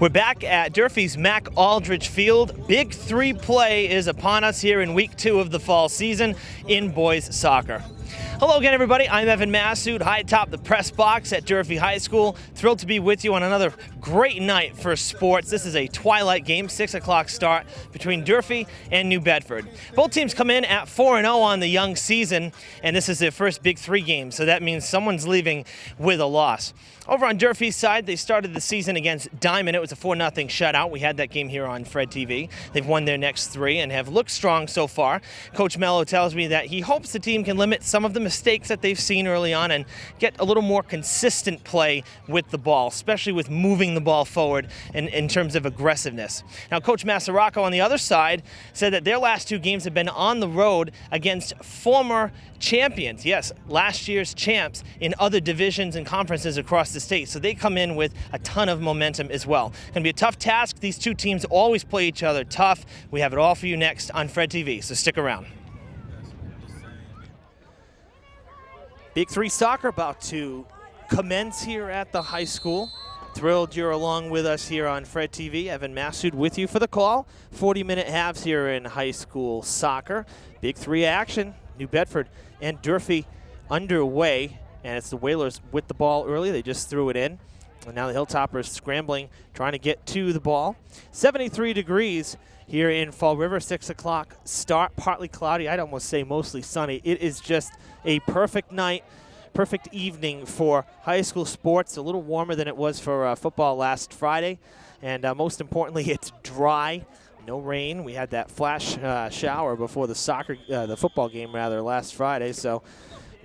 We're back at Durfee's Mac Aldridge Field. Big three play is upon us here in week 2 of the fall season in boys soccer. Hello again, everybody. I'm Evan Massoud, high atop the press box at Durfee High School. Thrilled to be with you on another great night for sports. This is a twilight game, 6 o'clock start between Durfee and New Bedford. Both teams come in at 4-0 on the young season, and this is their first big 3 game, so that means someone's leaving with a loss. Over on Durfee's side, they started the season against Diamond. It was a 4-0 shutout. We had that game here on Fred TV. They've won their next 3 and have looked strong so far. Coach Mello tells me that he hopes the team can limit some of the mistakes that they've seen early on and get a little more consistent play with the ball, especially with moving the ball forward in terms of aggressiveness. Now, Coach Massaracco on the other side said that their last 2 games have been on the road against former champions, yes, last year's champs in other divisions and conferences across the state. So they come in with a ton of momentum as well. Going to be a tough task. These 2 teams always play each other tough. We have it all for you next on Fred TV, so stick around. Big 3 soccer about to commence here at the high school. Thrilled you're along with us here on Fred TV. Evan Massoud with you for the call. 40-minute halves here in high school soccer. Big 3 action. New Bedford and Durfee underway, and it's the Whalers with the ball early. They just threw it in, and now the Hilltoppers scrambling, trying to get to the ball. 73 degrees here in Fall River, 6 o'clock start, partly cloudy. I'd almost say mostly sunny. It is just a perfect night, perfect evening for high school sports. A little warmer than it was for football last Friday, and most importantly, it's dry. No rain. We had that flash shower before the football game rather last Friday. So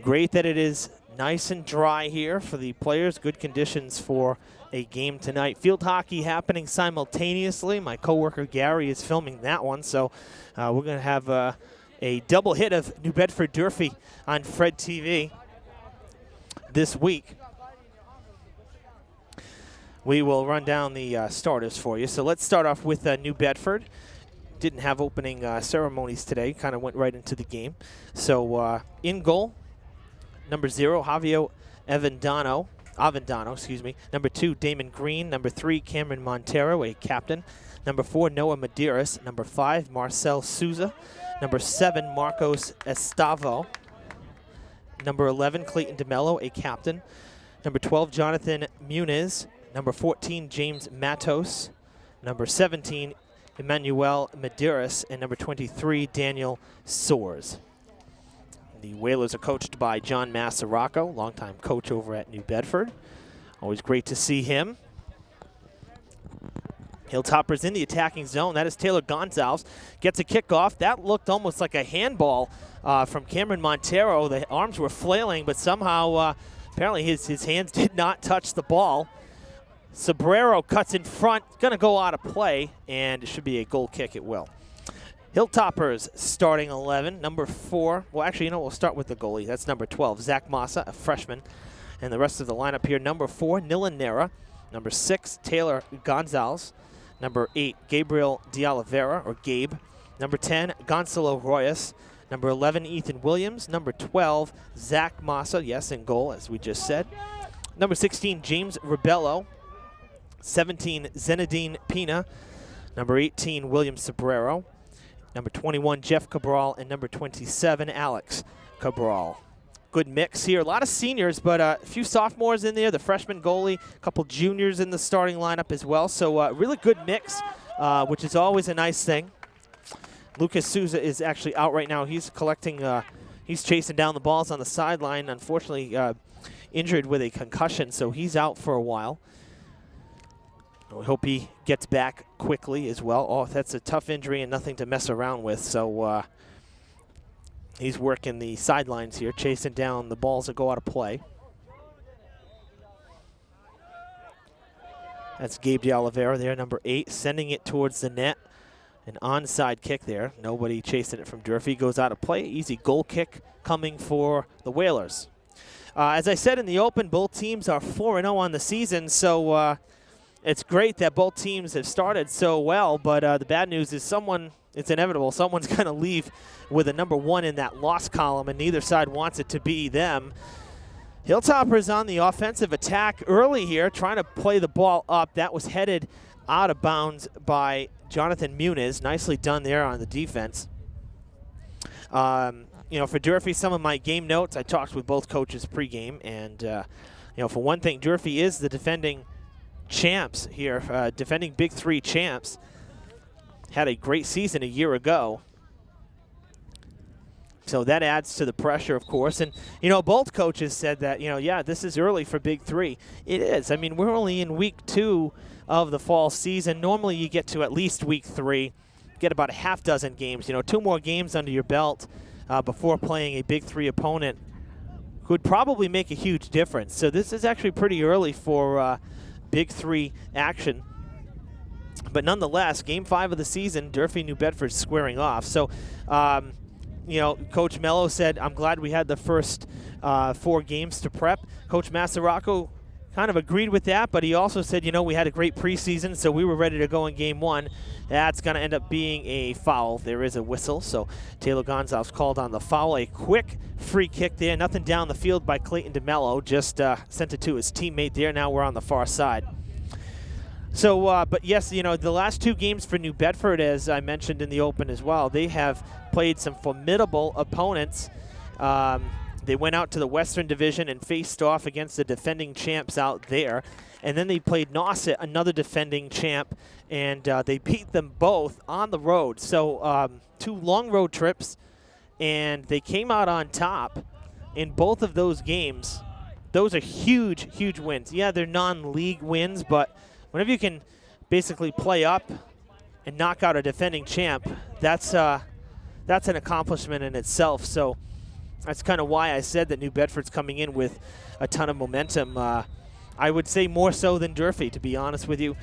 great that it is nice and dry here for the players. Good conditions for a game tonight. Field hockey happening simultaneously. My coworker Gary is filming that one. So we're going to have a double hit of New Bedford Durfee on Fred TV this week. We will run down the starters for you. So let's start off with New Bedford. Didn't have opening ceremonies today. Kind of went right into the game. So in goal, number 0, Javier Avendano, excuse me. Number 2, Damon Green. Number 3, Cameron Montero, a captain. Number 4, Noah Medeiros. Number 5, Marcel Souza. Number 7, Marcos Estavo. Number 11, Clayton DeMello, a captain. Number 12, Jonathan Muniz. Number 14, James Matos. Number 17, Emmanuel Medeiros. And number 23, Daniel Soares. The Whalers are coached by John Massaracco, longtime coach over at New Bedford. Always great to see him. Hilltoppers in the attacking zone. That is Taylor Gonzalez. Gets a kickoff. That looked almost like a handball from Cameron Montero. The arms were flailing, but somehow apparently his hands did not touch the ball. Sobrero cuts in front, going to go out of play, and it should be a goal kick. It will. Hilltoppers starting 11. Number 4, well, actually, we'll start with the goalie. That's number 12, Zach Massa, a freshman. And the rest of the lineup here, number 4, Nilan Nera. Number 6, Taylor Gonzalez. Number 8, Gabriel De Oliveira, or Gabe. Number 10, Gonzalo Royas. Number 11, Ethan Williams. Number 12, Zach Massa, yes, in goal, as we just said. Number 16, James Rebello. 17, Zenedine Pina. Number 18, William Sobrero. Number 21, Jeff Cabral. And number 27, Alex Cabral. Good mix here. A lot of seniors, but a few sophomores in there. The freshman goalie, a couple juniors in the starting lineup as well. So really good mix, which is always a nice thing. Lucas Souza is actually out right now. He's collecting, he's chasing down the balls on the sideline. Unfortunately, injured with a concussion, so he's out for a while. We hope he gets back quickly as well. Oh, that's a tough injury and nothing to mess around with. So he's working the sidelines here, chasing down the balls that go out of play. That's Gabe De Oliveira there, number 8, sending it towards the net. An onside kick there. Nobody chasing it from Durfee. Goes out of play. Easy goal kick coming for the Whalers. As I said in the open, both teams are 4-0 on the season, so it's great that both teams have started so well, but the bad news is it's inevitable. Someone's going to leave with a number 1 in that loss column, and neither side wants it to be them. Hilltoppers on the offensive attack early here, trying to play the ball up. That was headed out of bounds by Jonathan Muniz. Nicely done there on the defense. You know, for Durfee, some of my game notes, I talked with both coaches pregame, and you know, for one thing, Durfee is the defending champs here, defending Big 3 champs. Had a great season a year ago. So that adds to the pressure, of course. And, you know, both coaches said that, you know, yeah, this is early for Big 3. It is. I mean, we're only in week 2 of the fall season. Normally you get to at least week 3, get about a half dozen games, you know, 2 more games under your belt before playing a Big 3 opponent could probably make a huge difference. So this is actually pretty early for Big 3 action. But nonetheless, Game 5 of the season, Durfee, New Bedford squaring off. So, you know, Coach Mello said, I'm glad we had the first 4 games to prep. Coach Masaraco kind of agreed with that, but he also said, you know, we had a great preseason, so we were ready to go in Game 1. That's going to end up being a foul. There is a whistle, so Taylor Gonzalez called on the foul. A quick free kick there. Nothing down the field by Clayton DeMello. Just sent it to his teammate there. Now we're on the far side. So, but yes, you know, the last 2 games for New Bedford, as I mentioned in the open as well, they have played some formidable opponents. They went out to the Western Division and faced off against the defending champs out there. And then they played Nauset, another defending champ, and they beat them both on the road. So 2 long road trips, and they came out on top in both of those games. Those are huge, huge wins. Yeah, they're non-league wins, but whenever you can basically play up and knock out a defending champ, that's an accomplishment in itself. So that's kind of why I said that New Bedford's coming in with a ton of momentum. I would say more so than Durfee, to be honest with you,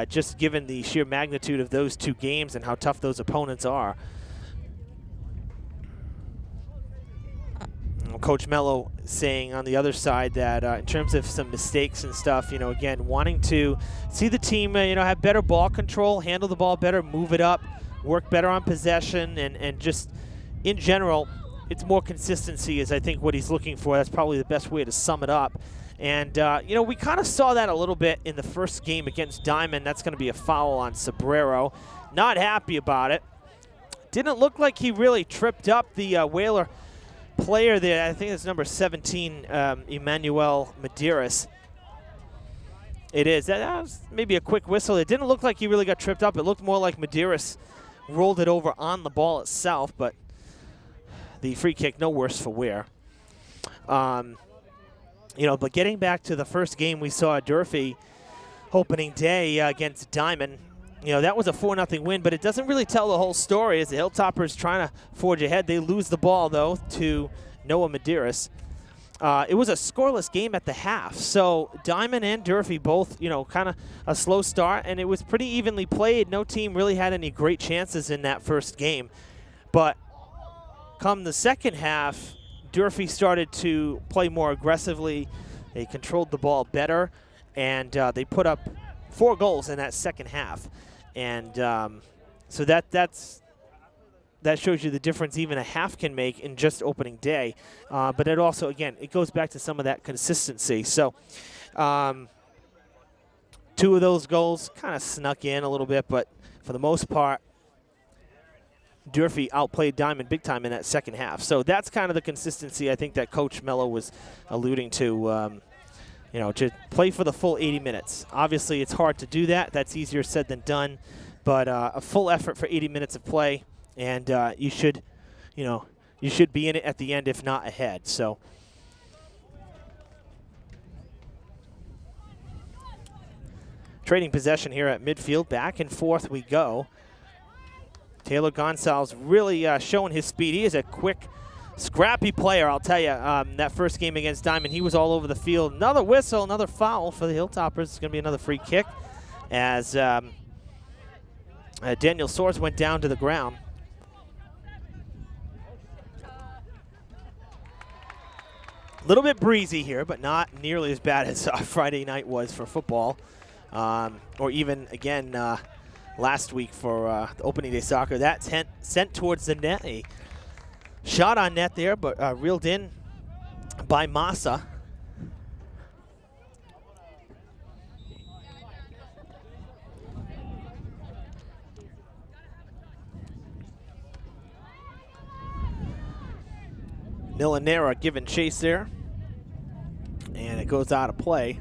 just given the sheer magnitude of those 2 games and how tough those opponents are. Coach Mello saying on the other side that in terms of some mistakes and stuff, you know, again, wanting to see the team, you know, have better ball control, handle the ball better, move it up, work better on possession, and just in general, it's more consistency is, I think, what he's looking for. That's probably the best way to sum it up. And, you know, we kind of saw that a little bit in the first game against Diamond. That's going to be a foul on Sobrero. Not happy about it. Didn't look like he really tripped up the Whaler player there. I think it's number 17, Emmanuel Medeiros. It is. That was maybe a quick whistle. It didn't look like he really got tripped up. It looked more like Medeiros rolled it over on the ball itself, but the free kick, no worse for wear. You know, but getting back to the first game we saw at Durfee opening day against Diamond, you know, that was a 4-0 win, but it doesn't really tell the whole story as the Hilltoppers trying to forge ahead. They lose the ball, though, to Noah Medeiros. It was a scoreless game at the half, so Diamond and Durfee both, you know, kind of a slow start, and it was pretty evenly played. No team really had any great chances in that first game. But come the second half, Durfee started to play more aggressively. They controlled the ball better, and they put up 4 goals in that second half. And so that shows you the difference even a half can make in just opening day. But it also, again, it goes back to some of that consistency. So 2 of those goals kind of snuck in a little bit, but for the most part, Durfee outplayed Diamond big time in that second half. So that's kind of the consistency I think that Coach Mello was alluding to. You know, to play for the full 80 minutes. Obviously, it's hard to do that. That's easier said than done. But a full effort for 80 minutes of play, and you should be in it at the end, if not ahead. So, trading possession here at midfield. Back and forth we go. Taylor Gonzalez really showing his speed. He is a quick, scrappy player, I'll tell you. That first game against Diamond, he was all over the field. Another whistle, another foul for the Hilltoppers. It's going to be another free kick as Daniel Soares went down to the ground. A little bit breezy here, but not nearly as bad as Friday night was for football. Or even, again, last week for the opening day soccer. That's sent towards the net. A shot on net there, but reeled in by Massa. Milanera giving chase there, and it goes out of play.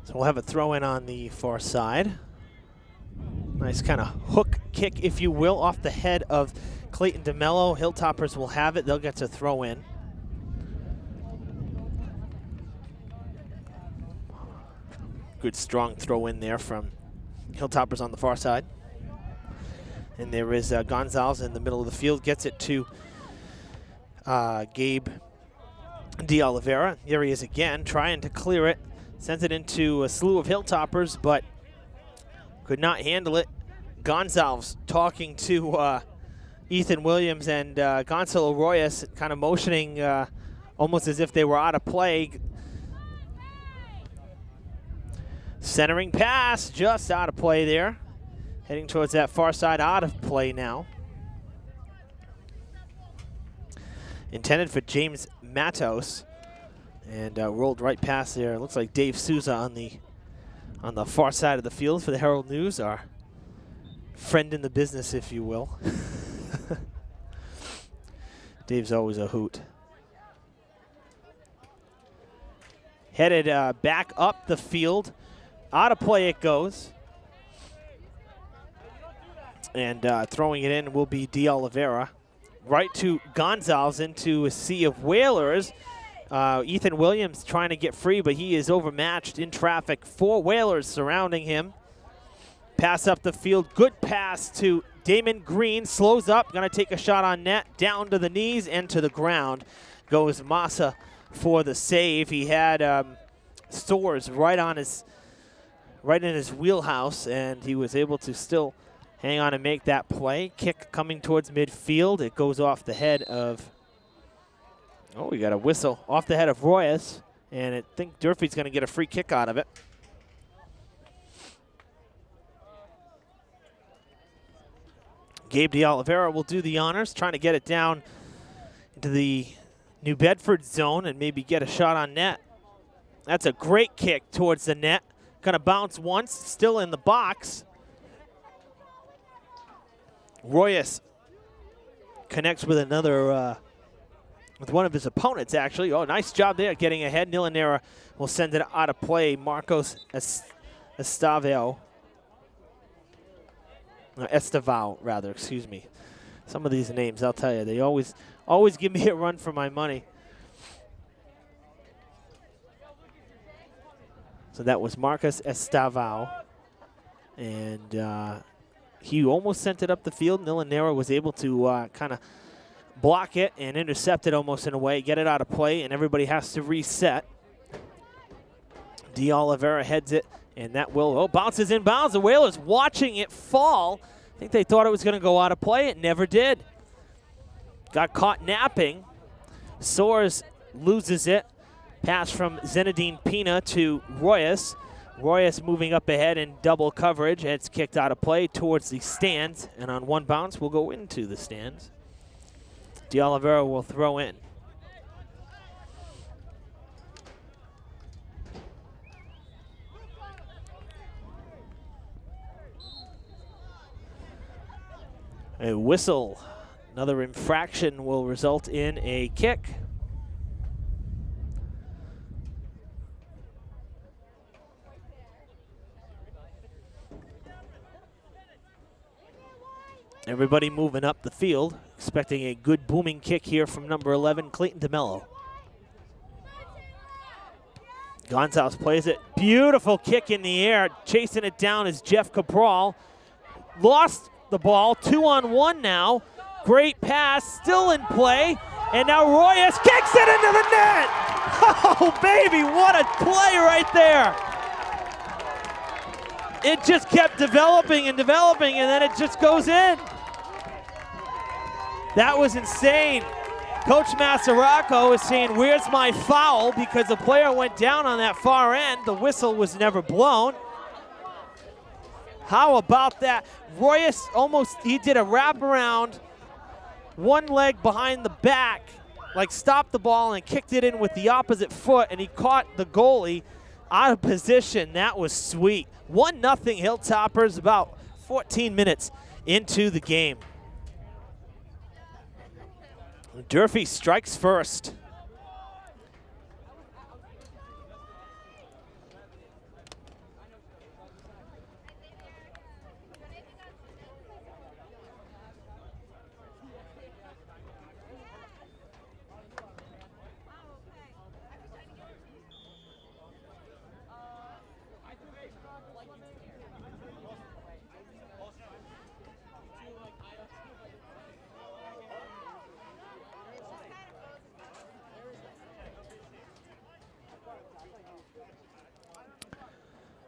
So we'll have a throw in on the far side. Nice kind of hook kick, if you will, off the head of Clayton DeMello. Hilltoppers will have it. They'll get to throw in. Good strong throw in there from Hilltoppers on the far side. And there is Gonzalez in the middle of the field. Gets it to Gabe De Oliveira. Here he is again, trying to clear it. Sends it into a slew of Hilltoppers, but could not handle it. Gonzalez talking to Ethan Williams and Gonzalo Royas, kind of motioning almost as if they were out of play. Centering pass, just out of play there. Heading towards that far side, out of play now. Intended for James Matos, and rolled right past there. It looks like Dave Souza on the far side of the field for the Herald News, our friend in the business, if you will. Dave's always a hoot. Headed back up the field. Out of play it goes. And throwing it in will be De Oliveira. Right to Gonzalez into a sea of Whalers. Ethan Williams trying to get free, but he is overmatched in traffic. 4 Whalers surrounding him. Pass up the field. Good pass to Damon Green. Slows up. Going to take a shot on net. Down to the knees and to the ground goes Massa for the save. He had Stores right in his wheelhouse, and he was able to still hang on and make that play. Kick coming towards midfield. It goes off the head of, oh, we got a whistle off the head of Royas, and I think Durfee's going to get a free kick out of it. Gabe De Oliveira will do the honors, trying to get it down into the New Bedford zone and maybe get a shot on net. That's a great kick towards the net. Going to bounce once, still in the box. Royas connects with another, with one of his opponents, actually. Oh, nice job there getting ahead. Milanera will send it out of play. Marcos Estevao, rather, excuse me. Some of these names, I'll tell you, they always give me a run for my money. So that was Marcos Estevao, and he almost sent it up the field. Milanera was able to kind of block it and intercept it almost in a way, get it out of play, and everybody has to reset. De Oliveira heads it, and that will, bounces inbounds. The Whalers watching it fall. I think they thought it was going to go out of play. It never did. Got caught napping. Soares loses it. Pass from Zinedine Pina to Royas. Royas moving up ahead in double coverage. It's kicked out of play towards the stands, and on one bounce will go into the stands. De Oliveira will throw in. A whistle. Another infraction will result in a kick. Everybody moving up the field, expecting a good booming kick here from number 11, Clayton DeMello. Gonzalez plays it. Beautiful kick in the air. Chasing it down is Jeff Cabral. Lost the ball. 2-on-1 now. Great pass. Still in play. And now Royas kicks it into the net. Oh, baby, what a play right there. It just kept developing, and then it just goes in. That was insane. Coach Massaraco is saying, where's my foul? Because the player went down on that far end. The whistle was never blown. How about that? Royas he did a wraparound, one leg behind the back, like stopped the ball and kicked it in with the opposite foot, and he caught the goalie. out of position. That was sweet. 1-0 Hilltoppers about 14 minutes into the game. Durfee strikes first.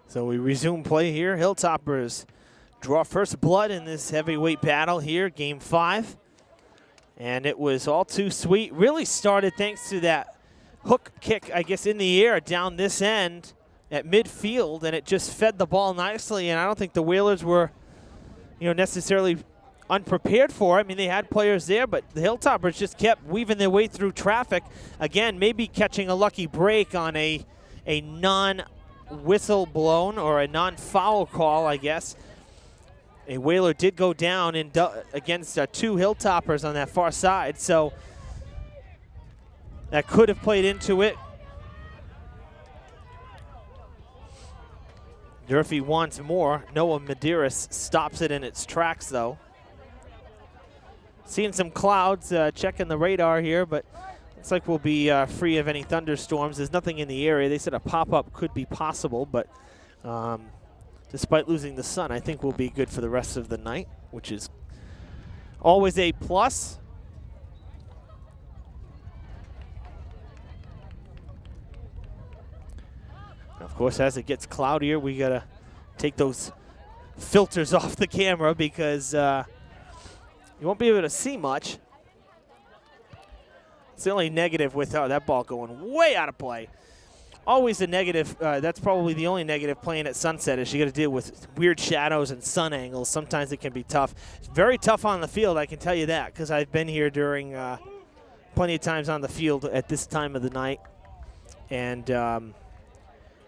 So we resume play here. Hilltoppers draw first blood in this heavyweight battle here, game 5. And it was all too sweet. Really started thanks to that hook kick, I guess, in the air down this end at midfield, and it just fed the ball nicely. And I don't think the Whalers were, necessarily unprepared for it. I mean, they had players there, but the Hilltoppers just kept weaving their way through traffic. Again, maybe catching a lucky break on a non-whistle blown or a non-foul call, I guess. A Whaler did go down against 2 Hilltoppers on that far side, so that could have played into it. Durfee wants more. Noah Medeiros stops it in its tracks, though. Seeing some clouds, checking the radar here, but looks like we'll be free of any thunderstorms. There's nothing in the area. They said a pop-up could be possible, but despite losing the sun, I think we'll be good for the rest of the night, which is always a plus. Of course, as it gets cloudier, we got to take those filters off the camera because you won't be able to see much. It's the only negative with that ball going way out of play. Always a negative. That's probably the only negative playing at sunset is you got to deal with weird shadows and sun angles. Sometimes it can be tough. It's very tough on the field, I can tell you that, because I've been here during plenty of times on the field at this time of the night. And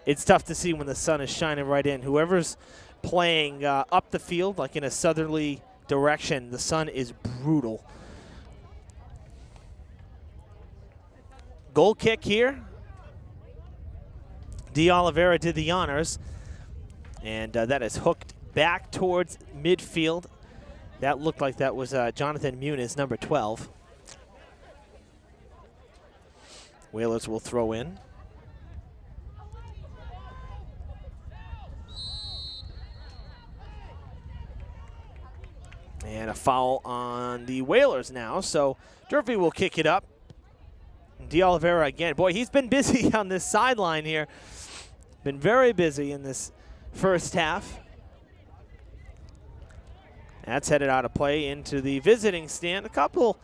it's tough to see when the sun is shining right in. Whoever's playing up the field, like in a southerly direction, the sun is brutal. Goal kick here. D'Oliveira did the honors, and that is hooked back towards midfield. That looked like that was Jonathan Muniz, number 12. Whalers will throw in. And a foul on the Whalers now, so Durfee will kick it up. D'Oliveira again. Boy, he's been busy on this sideline here. Been very busy in this first half. That's headed out of play into the visiting stand. A couple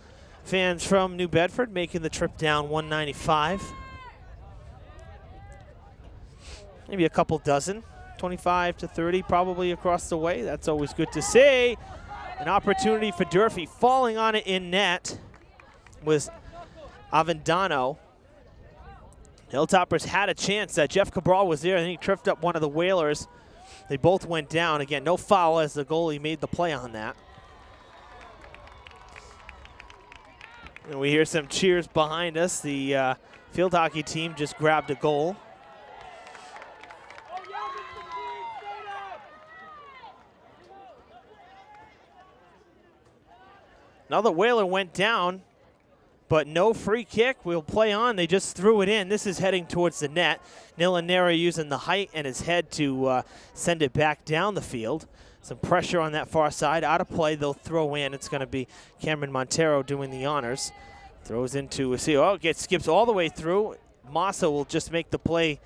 fans from New Bedford making the trip down 195. Maybe a couple dozen, 25 to 30 probably across the way. That's always good to see. An opportunity for Durfee. Falling on it in net was Avendano. Hilltoppers had a chance. Jeff Cabral was there, and he tripped up one of the Whalers. They both went down. Again, no foul as the goalie made the play on that. And we hear some cheers behind us. The field hockey team just grabbed a goal. Another Whaler went down, but no free kick. We'll play on. They just threw it in. This is heading towards the net. Nilanera using the height and his head to send it back down the field. Some pressure on that far side. Out of play, they'll throw in. It's going to be Cameron Montero doing the honors. Throws into, skips all the way through. Massa will just make the play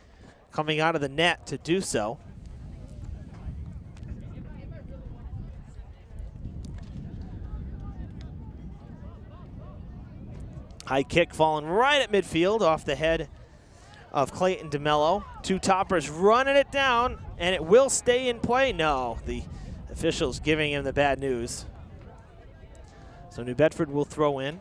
coming out of the net to do so. High kick falling right at midfield off the head of Clayton DeMello. 2 Toppers running it down, and it will stay in play. No, the officials giving him the bad news. So New Bedford will throw in.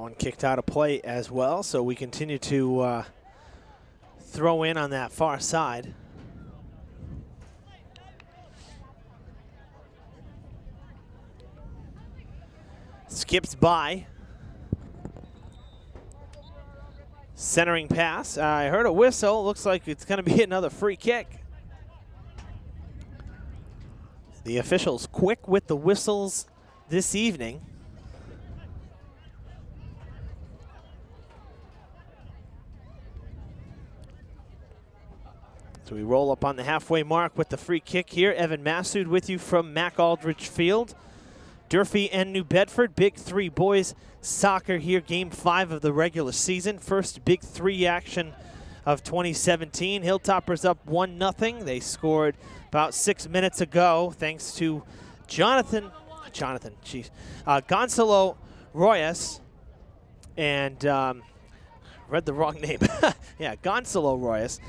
one kicked out of play as well, so we continue to throw in on that far side. Skips by. Centering pass. I heard a whistle. Looks like it's going to be another free kick. The officials quick with the whistles this evening. So we roll up on the halfway mark with the free kick here. Evan Massoud with you from Mac Aldrich Field. Durfee and New Bedford, Big Three boys soccer here, Game 5 of the regular season. First Big Three action of 2017. Hilltoppers up 1-0. They scored about 6 minutes ago thanks to Gonzalo Royas and read the wrong name. Yeah, Gonzalo Royas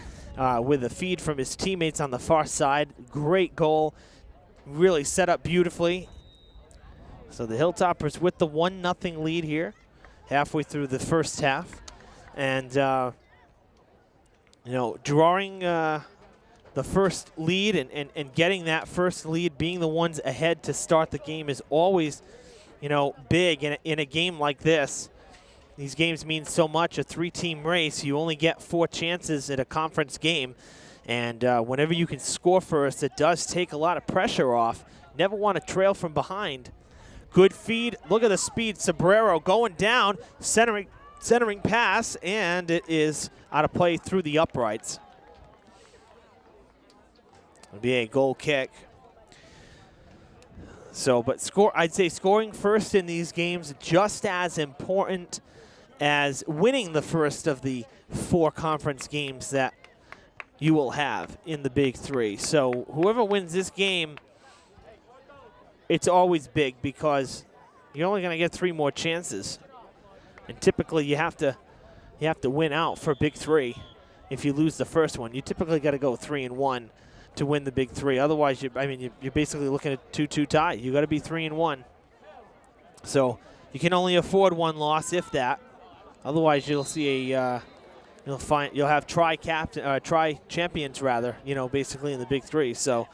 with a feed from his teammates on the far side. Great goal, really set up beautifully. So the Hilltoppers with the 1-0 lead here, halfway through the first half. And, you know, drawing the first lead and getting that first lead, being the ones ahead to start the game is always, you know, big in a game like this. These games mean so much, a 3-team race. You only get 4 chances at a conference game. And whenever you can score first, it does take a lot of pressure off. Never want to trail from behind. Good feed. Look at the speed. Sobrero going down, centering pass, and it is out of play through the uprights. It'll be a goal kick. So, but I'd say scoring first in these games just as important as winning the first of the 4 conference games that you will have in the Big Three. So whoever wins this game, it's always big because you're only going to get 3 more chances. And typically you have to win out for Big Three. If you lose the first one, you typically got to go 3-1 to win the Big Three. Otherwise, you're basically looking at 2-2 tie. You got to be 3-1. So you can only afford 1 loss, if that. Otherwise, you'll see you'll have tri-champions rather. You know, basically in the Big Three. So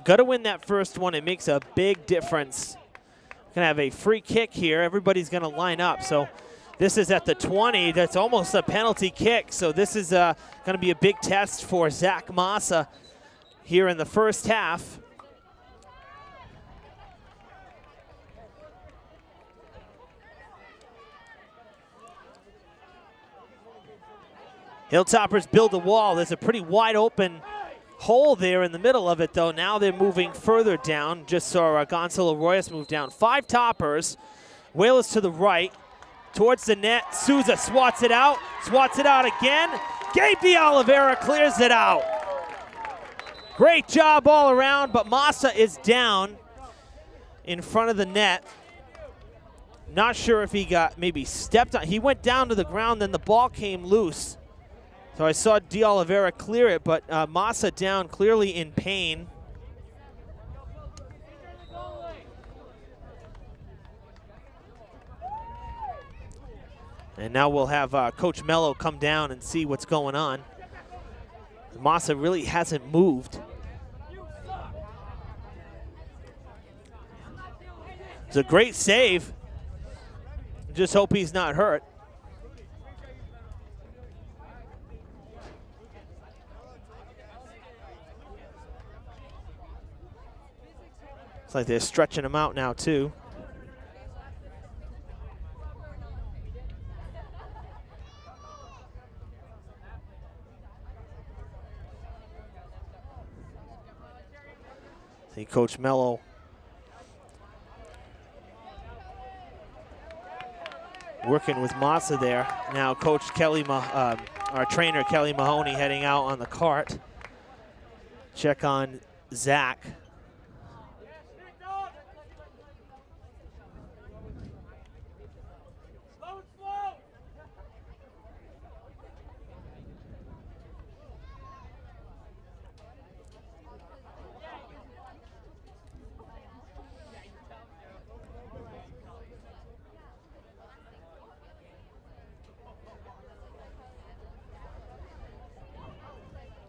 got to win that first one. It makes a big difference. Gonna have a free kick here. Everybody's gonna line up. So this is at the 20. That's almost a penalty kick. So this is gonna be a big test for Zach Massa here in the first half. Hilltoppers build a wall. There's a pretty wide open hole there in the middle of it, though. Now they're moving further down. Just saw Gonzalo Royas move down. 5 toppers. Whalers to the right. Towards the net. Souza swats it out. Swats it out again. Gabe De Oliveira clears it out. Great job all around, but Massa is down in front of the net. Not sure if he got maybe stepped on. He went down to the ground, then the ball came loose. So I saw De Oliveira clear it, but Massa down, clearly in pain. And now we'll have Coach Mello come down and see what's going on. Massa really hasn't moved. It's a great save. Just hope he's not hurt. It's like they're stretching him out now, too. See Coach Mello working with Massa there. Now Coach Kelly, our trainer Kelly Mahoney heading out on the cart. Check on Zach.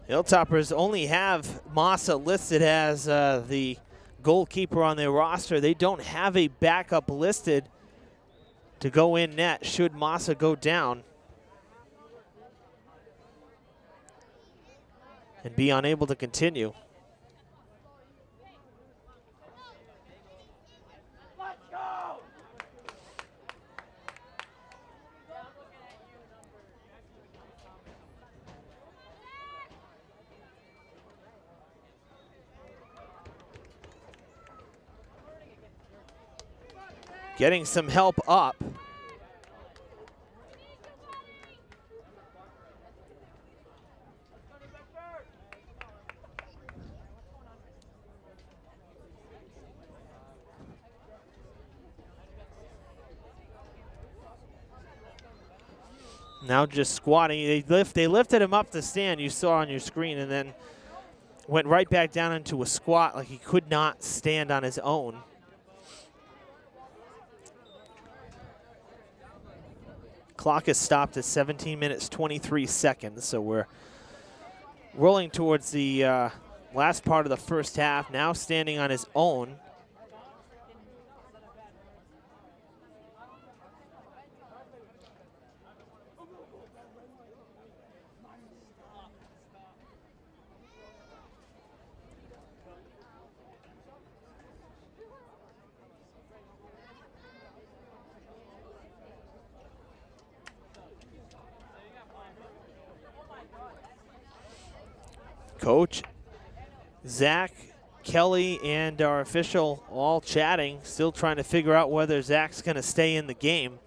Hilltoppers only have Massa listed as the goalkeeper on their roster. They don't have a backup listed to go in net should Massa go down and be unable to continue. Getting some help up. Now just squatting. They lifted him up the stand you saw on your screen and then went right back down into a squat like he could not stand on his own. Clock is stopped at 17 minutes, 23 seconds, so we're rolling towards the last part of the first half, now standing on his own. Coach, Zach, Kelly, and our official all chatting, still trying to figure out whether Zach's going to stay in the game.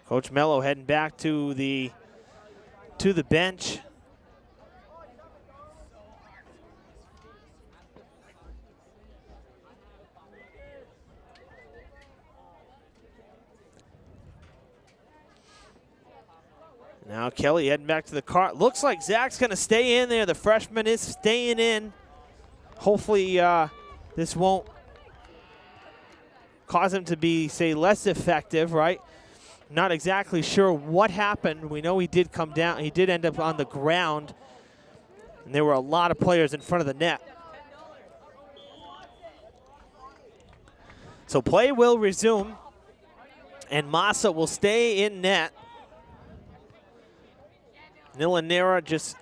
Coach Mello heading back to the bench. Now Kelly heading back to the car. Looks like Zach's going to stay in there. The freshman is staying in. Hopefully this won't cause him to be, say, less effective, right? Not exactly sure what happened. We know he did come down. He did end up on the ground. And there were a lot of players in front of the net. So play will resume. And Massa will stay in net. Nilanera just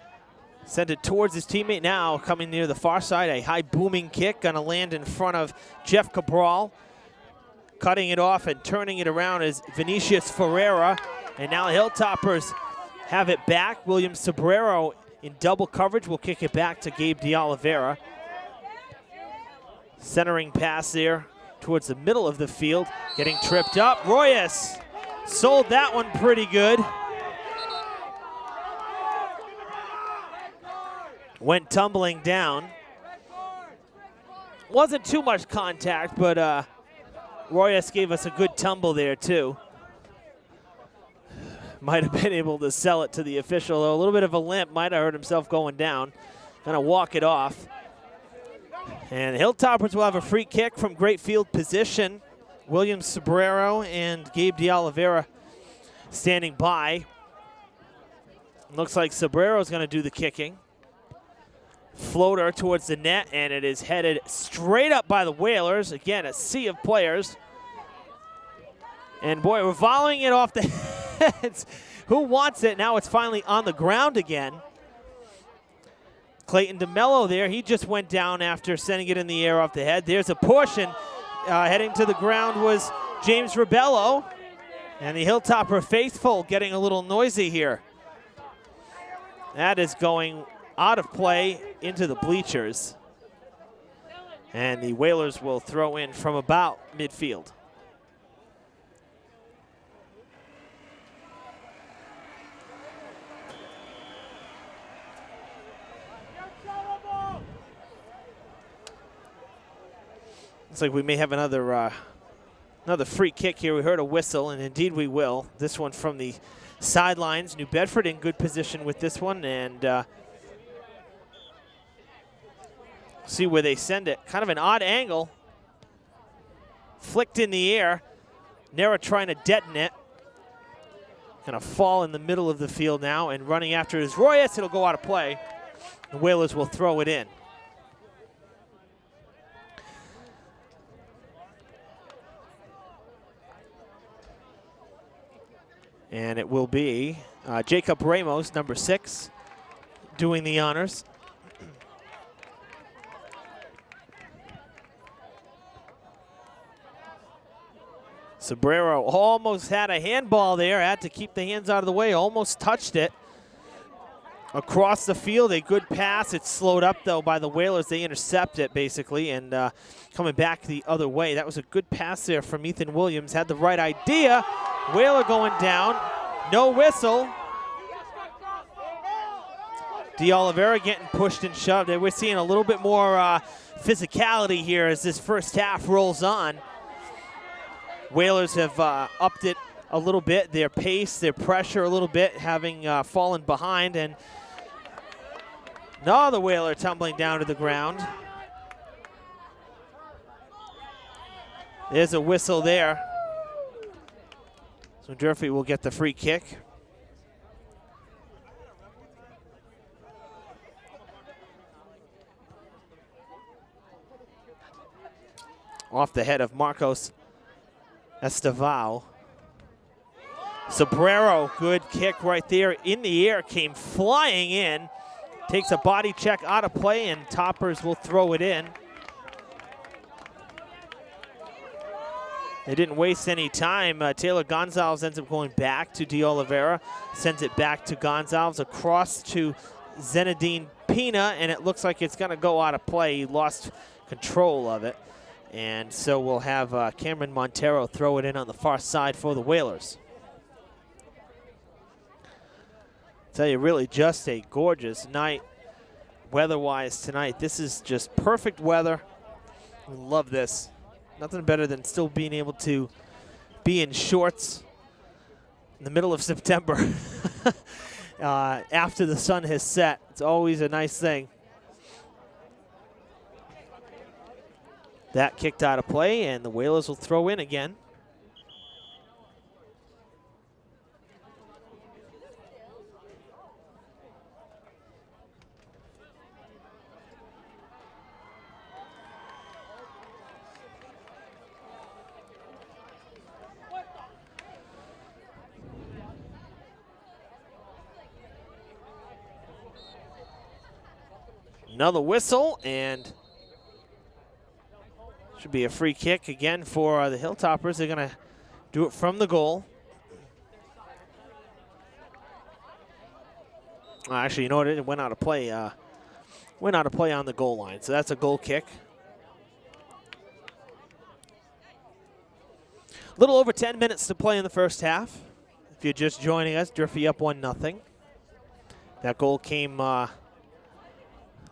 sent it towards his teammate. Now coming near the far side. A high booming kick going to land in front of Jeff Cabral. Cutting it off and turning it around is Vinicius Ferreira. And now Hilltoppers have it back. William Sobrero in double coverage will kick it back to Gabe De Oliveira. Centering pass there towards the middle of the field. Getting tripped up. Royas sold that one pretty good. Went tumbling down. Wasn't too much contact, but Royas gave us a good tumble there, too. Might have been able to sell it to the official, though. A little bit of a limp. Might have hurt himself going down. Gonna walk it off. And the Hilltoppers will have a free kick from great field position. William Sobrero and Gabe De Oliveira standing by. Looks like Sobrero's gonna do the kicking. Floater towards the net, and it is headed straight up by the Whalers. Again, a sea of players. And boy, we're volleying it off the heads. Who wants it? Now it's finally on the ground again. Clayton DeMello there. He just went down after sending it in the air off the head. There's a push, and heading to the ground was James Rebello. And the Hilltopper faithful getting a little noisy here. That is going out of play into the bleachers. And the Whalers will throw in from about midfield. Looks like we may have another free kick here. We heard a whistle, and indeed we will. This one from the sidelines. New Bedford in good position with this one, and see where they send it. Kind of an odd angle. Flicked in the air. Nera trying to deaden it. Gonna fall in the middle of the field now, and running after is Royas. It'll go out of play. The Whalers will throw it in. And it will be Jacob Ramos, number 6, doing the honors. Sobrero almost had a handball there, had to keep the hands out of the way, almost touched it. Across the field, a good pass. It's slowed up, though, by the Whalers. They intercept it, basically, and coming back the other way. That was a good pass there from Ethan Williams. Had the right idea. Whaler going down. No whistle. D'Oliveira getting pushed and shoved. We're seeing a little bit more physicality here as this first half rolls on. Whalers have upped it a little bit, their pace, their pressure a little bit, having fallen behind. And now the Whaler tumbling down to the ground. There's a whistle there. So Durfee will get the free kick. Off the head of Marcos Estevao. Sobrero, good kick right there in the air, came flying in. Takes a body check out of play, and Toppers will throw it in. They didn't waste any time. Taylor Gonzalez ends up going back to D'Oliveira, sends it back to Gonzalez, across to Zenedine Pina, and it looks like it's going to go out of play. He lost control of it. And so we'll have Cameron Montero throw it in on the far side for the Whalers. Tell you, really just a gorgeous night weather-wise tonight. This is just perfect weather. I love this. Nothing better than still being able to be in shorts in the middle of September after the sun has set. It's always a nice thing. That kicked out of play, and the Whalers will throw in again. Another whistle, and should be a free kick again for the Hilltoppers. They're going to do it from the goal. Actually, you know what? It went out of play. Went out of play on the goal line, so that's a goal kick. A little over 10 minutes to play in the first half. If you're just joining us, Durfee up 1-0. That goal came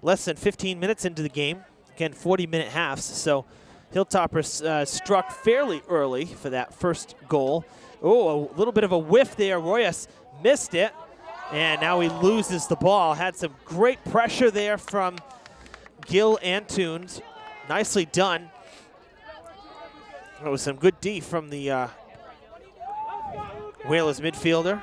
less than 15 minutes into the game. Again, 40-minute halves, so Hilltoppers struck fairly early for that first goal. Oh, a little bit of a whiff there. Royas missed it, and now he loses the ball. Had some great pressure there from Gil Antunes. Nicely done. That was some good D from the Whalers midfielder.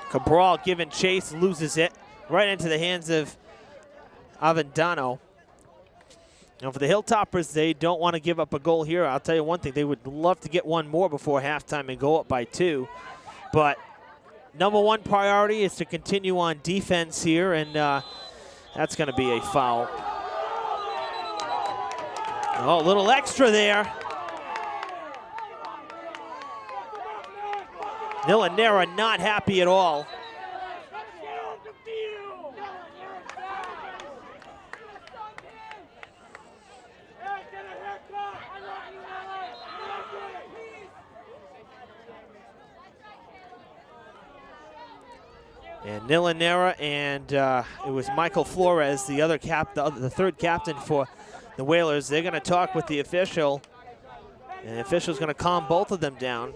Cabral giving chase, loses it right into the hands of Avendano. Now for the Hilltoppers, they don't want to give up a goal here. I'll tell you one thing, they would love to get one more before halftime and go up by 2. But number one priority is to continue on defense here, and that's going to be a foul. Oh, a little extra there. Nera not happy at all. And Nilanera and it was Michael Flores, the third captain for the Whalers. They're going to talk with the official, and the official's going to calm both of them down.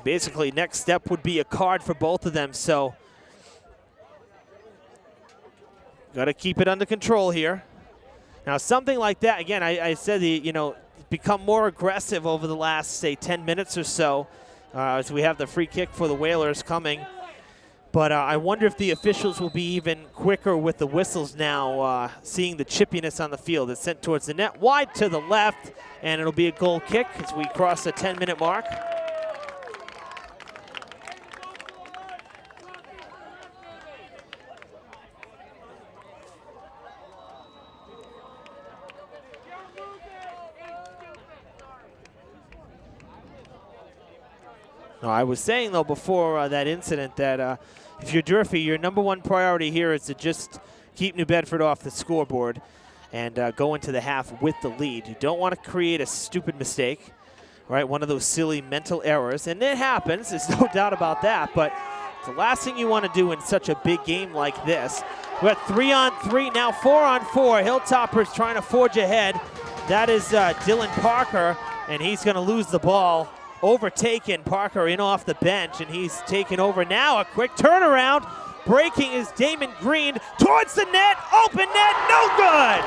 Basically, next step would be a card for both of them, so got to keep it under control here. Now, something like that, again, I said, become more aggressive over the last, say, 10 minutes or so as we have the free kick for the Whalers coming. But I wonder if the officials will be even quicker with the whistles now, seeing the chippiness on the field. It's sent towards the net, wide to the left, and it'll be a goal kick as we cross the 10-minute mark. I was saying, though, before that incident that if you're Durfee, your #1 priority here is to just keep New Bedford off the scoreboard and go into the half with the lead. You don't want to create a stupid mistake, right? One of those silly mental errors. And it happens, there's no doubt about that. But the last thing you want to do in such a big game like this. We're at 3-on-3, now 4-on-4. Hilltoppers trying to forge ahead. That is Dylan Parker, and he's going to lose the ball. Overtaken, Parker in off the bench, and he's taken over now. A quick turnaround. Breaking is Damon Green towards the net. Open net, no good.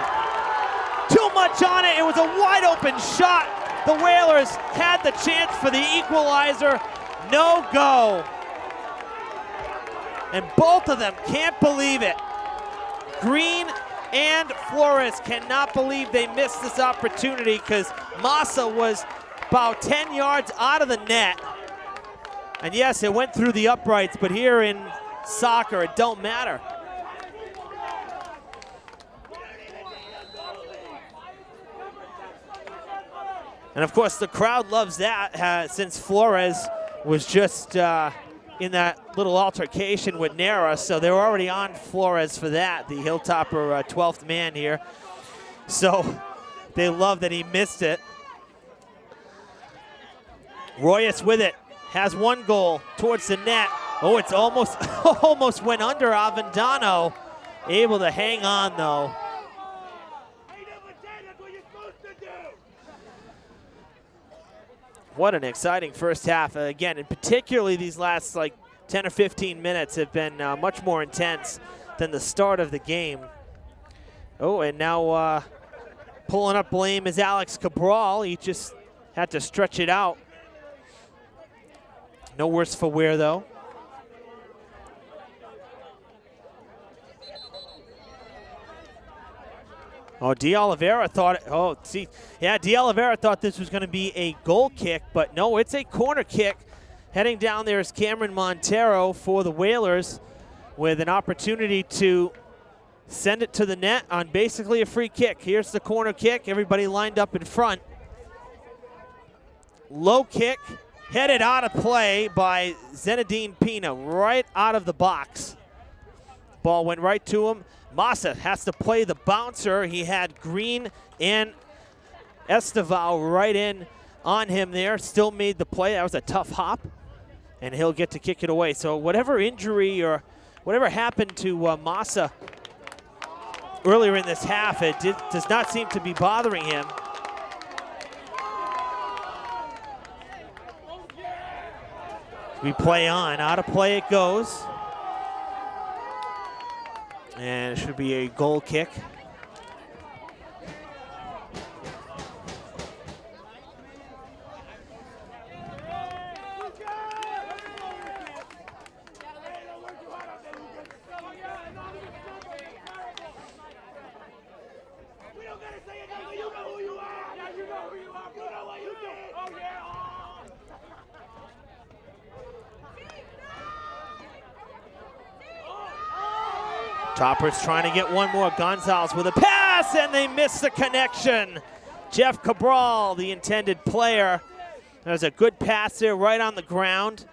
Too much on it. It was a wide open shot. The Whalers had the chance for the equalizer. No go. And both of them can't believe it. Green and Flores cannot believe they missed this opportunity because Massa was about 10 yards out of the net. And yes, it went through the uprights, but here in soccer, it don't matter. And of course, the crowd loves that since Flores was just in that little altercation with Nera, so they were already on Flores for that, the Hilltopper 12th man here. So they love that he missed it. Royas with it, has one goal towards the net. Oh, it's almost went under Avendano. Able to hang on, though. What an exciting first half. Again, and particularly these last 10 or 15 minutes have been much more intense than the start of the game. Oh, and now pulling up blame is Alex Cabral. He just had to stretch it out. No worse for wear, though. Oh, D'Oliveira thought, D'Oliveira thought this was going to be a goal kick, but no, it's a corner kick. Heading down there is Cameron Montero for the Whalers with an opportunity to send it to the net on basically a free kick. Here's the corner kick, everybody lined up in front. Low kick. Headed out of play by Zenedine Pina, right out of the box. Ball went right to him. Massa has to play the bouncer. He had Green and Esteval right in on him there. Still made the play. That was a tough hop, and he'll get to kick it away. So whatever injury or whatever happened to Massa earlier in this half, it does not seem to be bothering him. We play on. Out of play it goes. And it should be a goal kick. Toppers trying to get one more. Gonzalez with a pass, and they miss the connection. Jeff Cabral, the intended player. There's a good pass there right on the ground.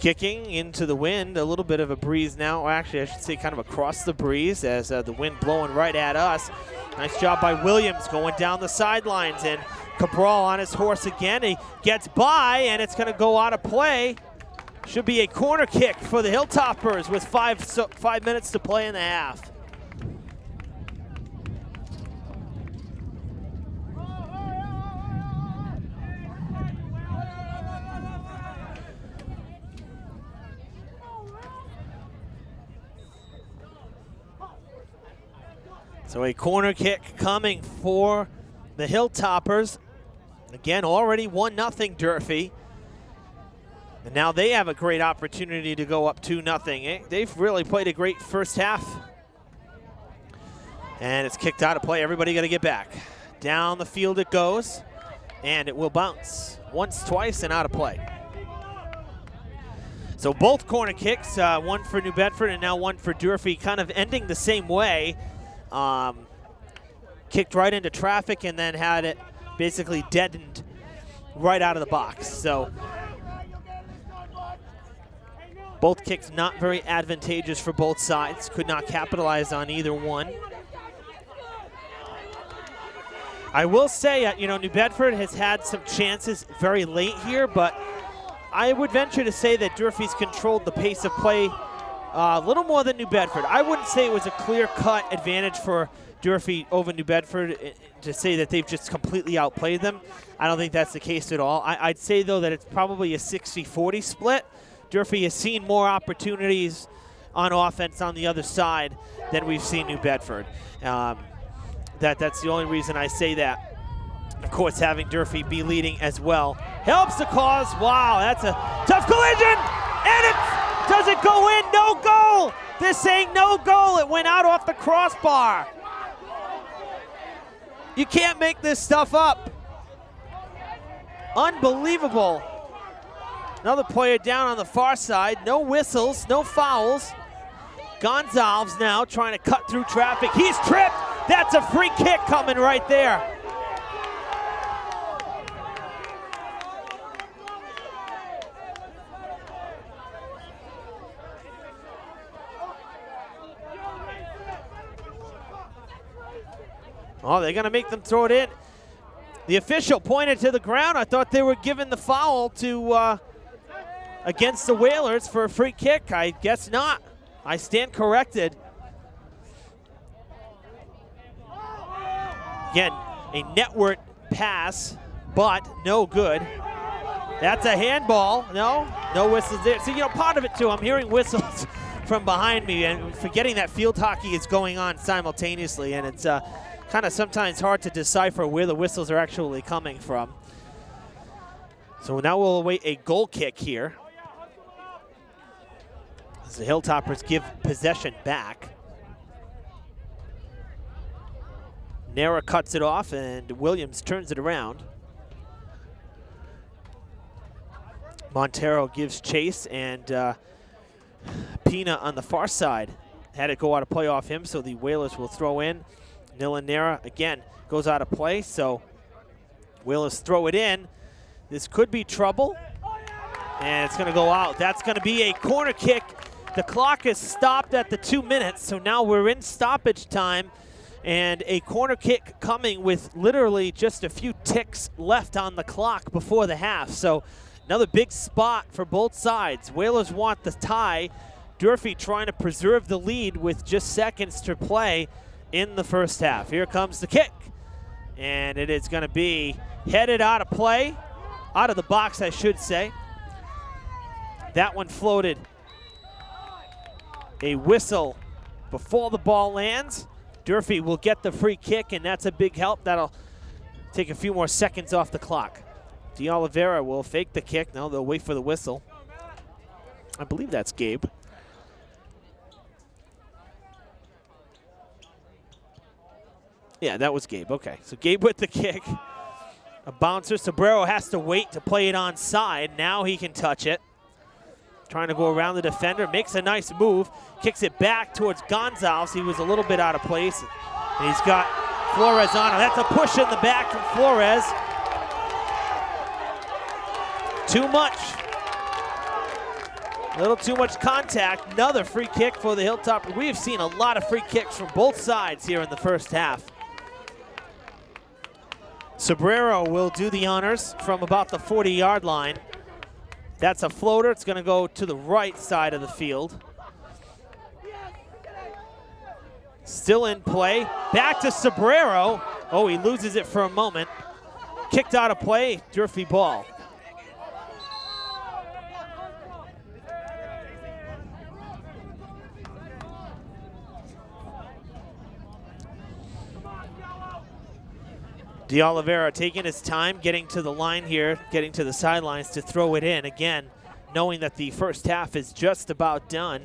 Kicking into the wind, a little bit of a breeze now. Or actually, I should say kind of across the breeze as the wind blowing right at us. Nice job by Williams going down the sidelines, and Cabral on his horse again. He gets by, and it's going to go out of play. Should be a corner kick for the Hilltoppers with 5 minutes to play in the half. So a corner kick coming for the Hilltoppers. Again, already 1-0 Durfee. And now they have a great opportunity to go up 2-0. They've really played a great first half. And it's kicked out of play. Everybody got to get back. Down the field it goes, and it will bounce once, twice, and out of play. So both corner kicks, one for New Bedford and now one for Durfee, kind of ending the same way. Kicked right into traffic and then had it basically deadened right out of the box. So both kicks not very advantageous for both sides. Could not capitalize on either one. I will say, New Bedford has had some chances very late here, but I would venture to say that Durfee's controlled the pace of play a little more than New Bedford. I wouldn't say it was a clear-cut advantage for Durfee over New Bedford to say that they've just completely outplayed them. I don't think that's the case at all. I'd say, though, that it's probably a 60-40 split. Durfee has seen more opportunities on offense on the other side than we've seen New Bedford. That's the only reason I say that. Of course, having Durfee be leading as well helps the cause. Wow, that's a tough collision, and it does it go in? No goal. This ain't no goal. It went out off the crossbar. You can't make this stuff up. Unbelievable. Another player down on the far side. No whistles, no fouls. Gonzalez now trying to cut through traffic. He's tripped. That's a free kick coming right there. Oh, they're going to make them throw it in. The official pointed to the ground. I thought they were giving the foul to against the Whalers for a free kick. I guess not. I stand corrected. Again, a network pass, but no good. That's a handball. No whistles there. So, part of it, too, I'm hearing whistles from behind me and forgetting that field hockey is going on simultaneously, and it's kind of sometimes hard to decipher where the whistles are actually coming from. So now we'll await a goal kick here as the Hilltoppers give possession back. Nera cuts it off, and Williams turns it around. Montero gives chase, and Pina on the far side had it go out of play off him, so the Whalers will throw in. Nera, again, goes out of play, so Whalers throw it in. This could be trouble, and it's going to go out. That's going to be a corner kick. The clock is stopped at the 2 minutes, so now we're in stoppage time. And a corner kick coming with literally just a few ticks left on the clock before the half. So another big spot for both sides. Whalers want the tie. Durfee trying to preserve the lead with just seconds to play in the first half. Here comes the kick. And it is going to be headed out of play. Out of the box, I should say. That one floated. A whistle before the ball lands. Durfee will get the free kick, and that's a big help. That'll take a few more seconds off the clock. D'Oliveira will fake the kick. No, they'll wait for the whistle. I believe that's Gabe. Yeah, that was Gabe. Okay, so Gabe with the kick. A bouncer. Sobrero has to wait to play it onside. Now he can touch it. Trying to go around the defender, makes a nice move, kicks it back towards Gonzalez. He was a little bit out of place, and he's got Flores on him. That's a push in the back from Flores. Too much. A little too much contact. Another free kick for the Hilltoppers. We have seen a lot of free kicks from both sides here in the first half. Sobrero will do the honors from about the 40-yard line. That's a floater. It's going to go to the right side of the field. Still in play. Back to Sobrero. Oh, he loses it for a moment. Kicked out of play. Durfee ball. De Oliveira taking his time, getting to the line here, getting to the sidelines to throw it in. Again, knowing that the first half is just about done.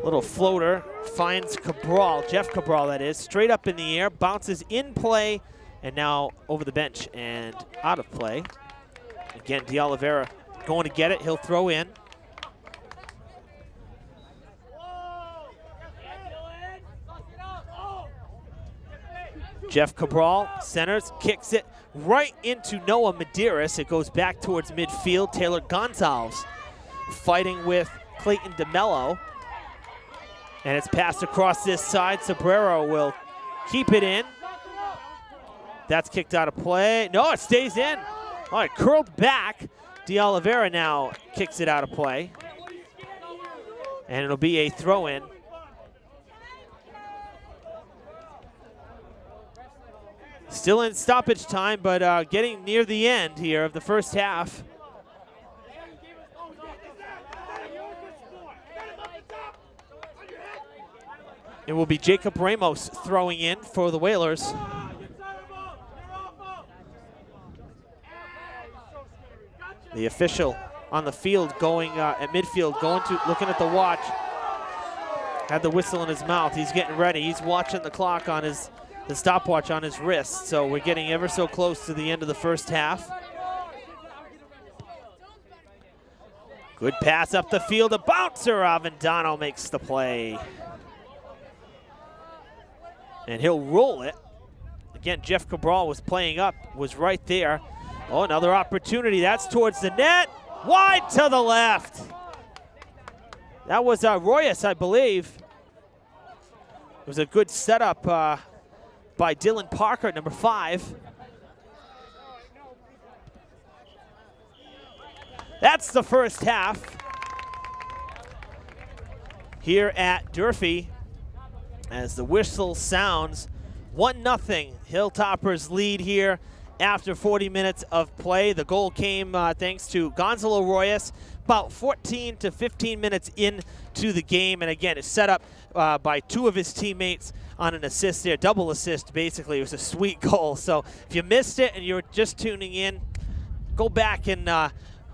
Little floater, finds Cabral, Jeff Cabral that is, straight up in the air, bounces in play, and now over the bench and out of play. Again, De Oliveira going to get it, he'll throw in. Jeff Cabral centers, kicks it right into Noah Medeiros. It goes back towards midfield. Taylor Gonzalez fighting with Clayton DeMello. And it's passed across this side. Sobrero will keep it in. That's kicked out of play. No, it stays in. All right, curled back. De Oliveira now kicks it out of play. And it'll be a throw-in. Still in stoppage time, but getting near the end here of the first half. It will be Jacob Ramos throwing in for the Whalers. The official on the field going at midfield, looking at the watch. Had the whistle in his mouth. He's getting ready. He's watching the clock on the stopwatch on his wrist. So we're getting ever so close to the end of the first half. Good pass up the field. A bouncer. Avendano makes the play. And he'll roll it. Again, Jeff Cabral was playing up, was right there. Oh, another opportunity. That's towards the net. Wide to the left. That was Royas, I believe. It was a good setup by Dylan Parker, number 5. That's the first half here at Durfee. As the whistle sounds, 1-0 Hilltoppers lead here after 40 minutes of play. The goal came thanks to Gonzalo Royas about 14 to 15 minutes into the game. And again, it's set up by 2 of his teammates on an assist there, double assist basically. It was a sweet goal. So if you missed it and you're just tuning in, go back and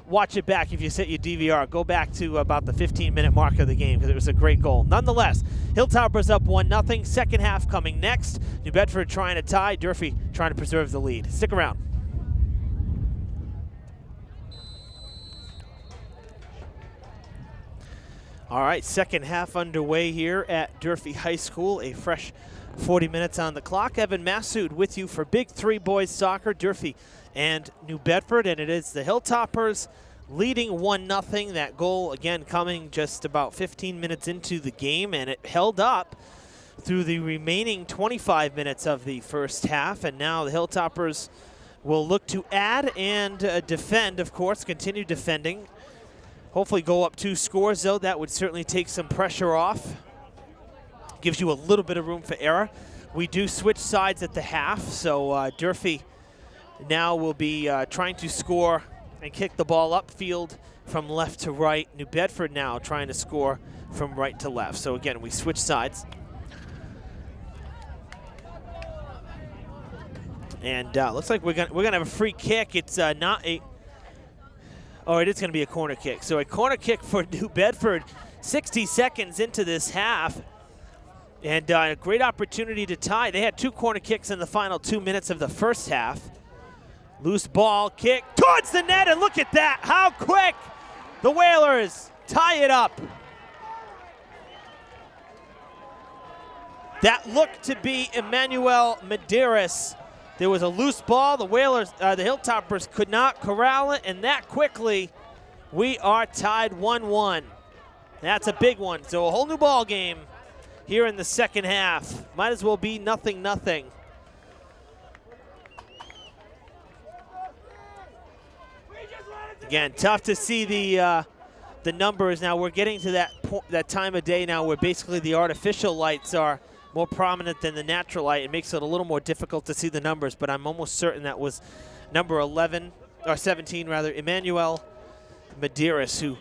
watch it back. If you set your DVR, go back to about the 15-minute mark of the game because it was a great goal. Nonetheless, Hilltoppers up 1-0. Second half coming next. New Bedford trying to tie. Durfee trying to preserve the lead. Stick around. All right, second half underway here at Durfee High School. A fresh 40 minutes on the clock. Evan Massoud with you for Big 3 Boys Soccer, Durfee and New Bedford, and it is the Hilltoppers leading 1-0. That goal, again, coming just about 15 minutes into the game, and it held up through the remaining 25 minutes of the first half, and now the Hilltoppers will look to add and defend, of course, continue defending. Hopefully go up 2 scores, though. That would certainly take some pressure off. Gives you a little bit of room for error. We do switch sides at the half, so Durfee now will be trying to score and kick the ball upfield from left to right. New Bedford now trying to score from right to left. So again, we switch sides. And looks like we're gonna have a free kick. It's not a. Oh, it is going to be a corner kick. So a corner kick for New Bedford, 60 seconds into this half. And a great opportunity to tie. They had 2 corner kicks in the final 2 minutes of the first half. Loose ball, kick towards the net, and look at that. How quick the Whalers tie it up. That looked to be Emmanuel Medeiros. There was a loose ball. The Whalers, the Hilltoppers could not corral it, and that quickly We are tied 1-1. That's a big one. So a whole new ball game here in the second half. Might as well be 0-0. Again, tough to see the numbers. Now we're getting to that time of day now where basically the artificial lights are more prominent than the natural light. It makes it a little more difficult to see the numbers, but I'm almost certain that was number 17 rather, Emmanuel Medeiros, who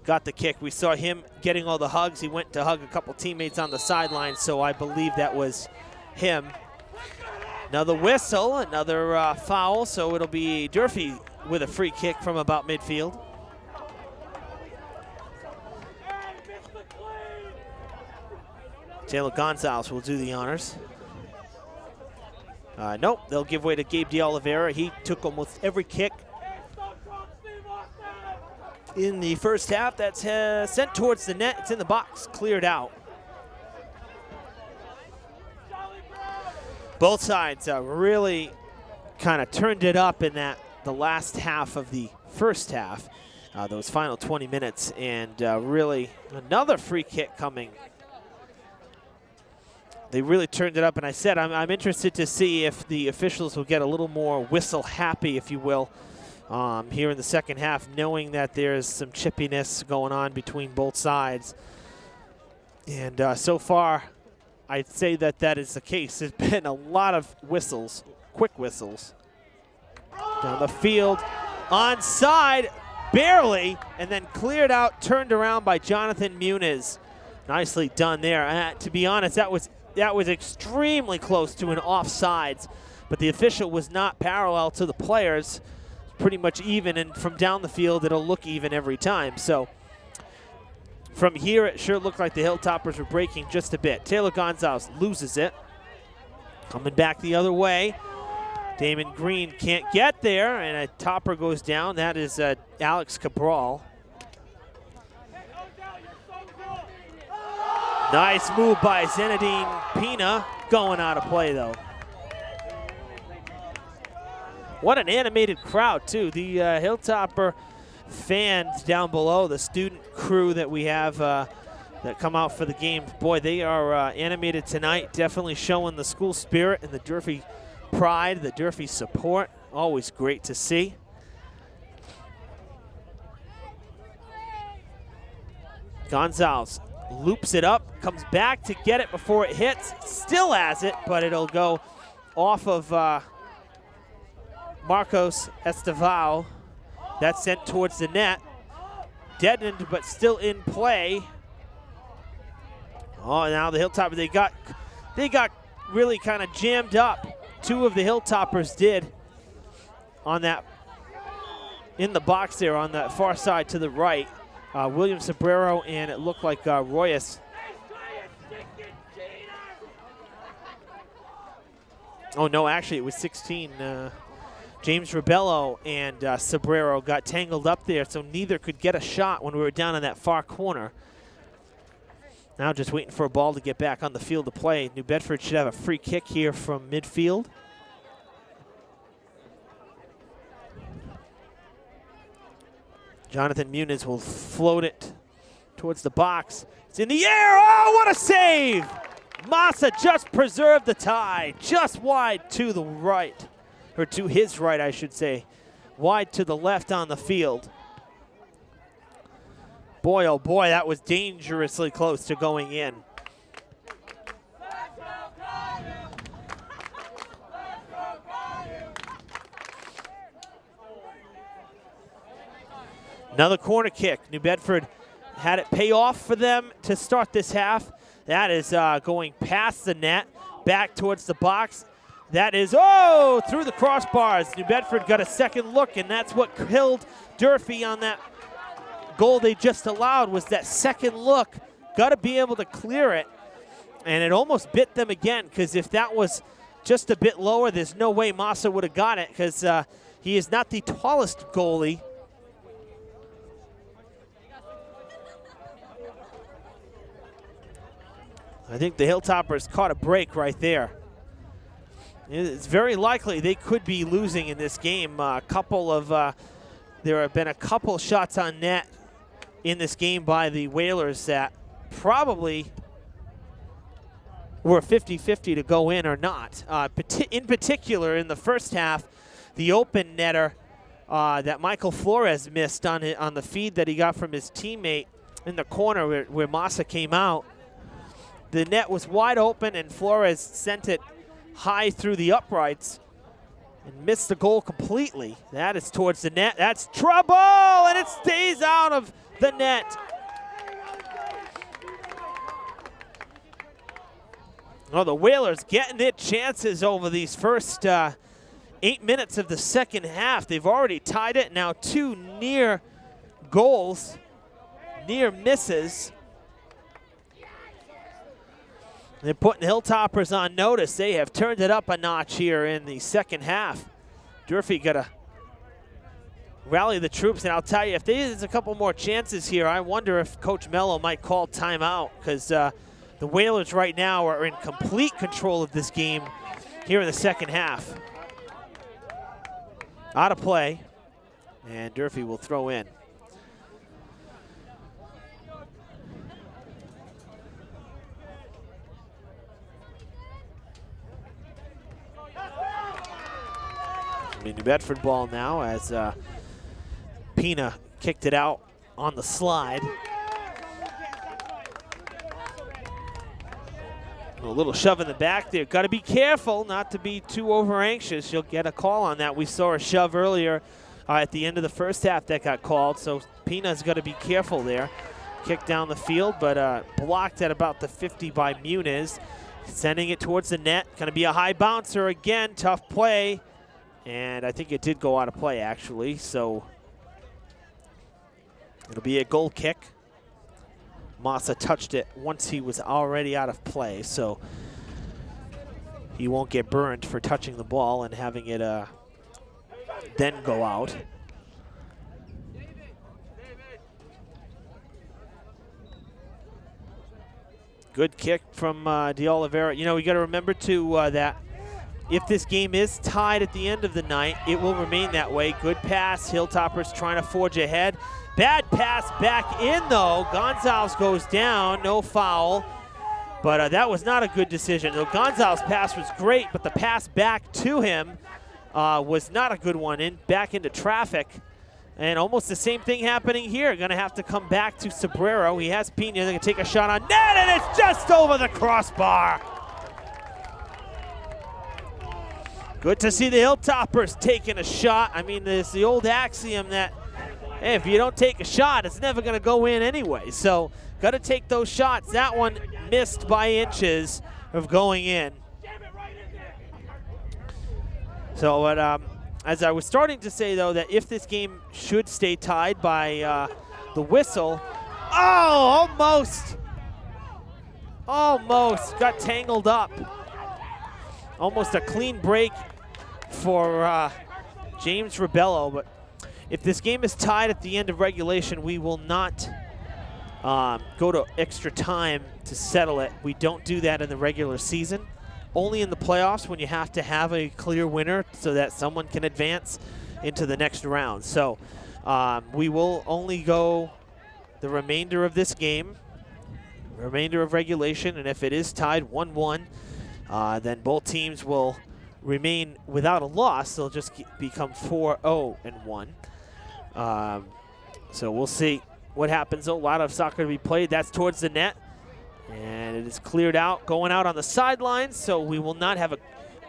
got the kick. We saw him getting all the hugs. He went to hug a couple teammates on the sideline, so I believe that was him. Another whistle, another foul, so it'll be Durfee with a free kick from about midfield. Taylor Gonzalez will do the honors. Nope, they'll give way to Gabe DeOliveira. He took almost every kick in the first half. That's sent towards the net. It's in the box, cleared out. Both sides really kind of turned it up in the last half of the first half, those final 20 minutes, and really another free kick coming. They really turned it up, and I said I'm interested to see if the officials will get a little more whistle happy, if you will, here in the second half, knowing that there's some chippiness going on between both sides. And so far, I'd say that is the case. There's been a lot of whistles, quick whistles. Down the field, onside, barely, and then cleared out, turned around by Jonathan Muniz. Nicely done there. To be honest, that was extremely close to an offsides, but the official was not parallel to the players. Pretty much even, and from down the field, it'll look even every time. So from here, it sure looked like the Hilltoppers were breaking just a bit. Taylor Gonzalez loses it. Coming back the other way. Damon Green can't get there, and a topper goes down. That is Alex Cabral. Nice move by Zenedine Pina. Going out of play, though. What an animated crowd, too. The Hilltopper fans down below, the student crew that we have that come out for the game, boy, they are animated tonight. Definitely showing the school spirit and the Durfee pride, the Durfee support. Always great to see. Gonzalez loops it up, comes back to get it before it hits. Still has it, but it'll go off of Marcos Estevao. That's sent towards the net. Deadened, but still in play. Oh, now the Hilltoppers, they got really kind of jammed up. Two of the Hilltoppers did on that, in the box there on that far side to the right. William Sobrero, and it looked like Royas. Oh, no, actually it was 16. James Rebello and Sobrero got tangled up there, so neither could get a shot when we were down in that far corner. Now just waiting for a ball to get back on the field to play. New Bedford should have a free kick here from midfield. Jonathan Muniz will float it towards the box. It's in the air. Oh, what a save! Massa just preserved the tie. Just wide to the right, or to his right, I should say. Wide to the left on the field. Boy, oh boy, that was dangerously close to going in. Another corner kick. New Bedford had it pay off for them to start this half. That is going past the net, back towards the box. That is, oh, through the crossbars. New Bedford got a second look, and that's what killed Durfee on that goal they just allowed, was that second look. Got to be able to clear it. And it almost bit them again, because if that was just a bit lower, there's no way Massa would have got it, because he is not the tallest goalie. I think the Hilltoppers caught a break right there. It's very likely they could be losing in this game. A couple of there have been a couple shots on net in this game by the Whalers that probably were 50-50 to go in or not. In particular, in the first half, the open netter that Michael Flores missed on the feed that he got from his teammate in the corner where Massa came out. The net was wide open, and Flores sent it high through the uprights and missed the goal completely. That is towards the net. That's trouble, and it stays out of the net. Well, the Whalers getting their chances over these first 8 minutes of the second half. They've already tied it. Now 2 near goals, near misses. They're putting the Hilltoppers on notice. They have turned it up a notch here in the second half. Durfee got to rally the troops, and I'll tell you, if there's a couple more chances here, I wonder if Coach Mello might call timeout, because the Whalers right now are in complete control of this game here in the second half. Out of play, and Durfee will throw in. New Bedford ball now as Pina kicked it out on the slide. A little shove in the back there. Got to be careful not to be too over anxious. You'll get a call on that. We saw a shove earlier at the end of the first half that got called, so Pina's got to be careful there. Kick down the field, but blocked at about the 50 by Muniz. Sending it towards the net. Going to be a high bouncer again. Tough play. And I think it did go out of play, actually, so it'll be a goal kick. Massa touched it once he was already out of play, so he won't get burned for touching the ball and having it then go out. Good kick from De Oliveira. You know, we got to remember, too, that if this game is tied at the end of the night, it will remain that way. Good pass. Hilltoppers trying to forge ahead. Bad pass back in, though. Gonzalez goes down. No foul. But that was not a good decision. The Gonzalez pass was great, but the pass back to him was not a good one. Back into traffic. And almost the same thing happening here. Going to have to come back to Sobrero. He has Pina. They're going to take a shot on net, and it's just over the crossbar. Good to see the Hilltoppers taking a shot. I mean, there's the old axiom that, hey, if you don't take a shot, it's never going to go in anyway. So, got to take those shots. That one missed by inches of going in. So, as I was starting to say, though, that if this game should stay tied by the whistle, almost got tangled up. Almost a clean break for James Rebello, but if this game is tied at the end of regulation, we will not go to extra time to settle it. We don't do that in the regular season. Only in the playoffs, when you have to have a clear winner so that someone can advance into the next round. So we will only go the remainder of this game, remainder of regulation, and if it is tied 1-1, then both teams will remain without a loss. They'll just become 4-0-1. So we'll see what happens. A lot of soccer to be played. That's towards the net. And it is cleared out, going out on the sidelines. So we will not have a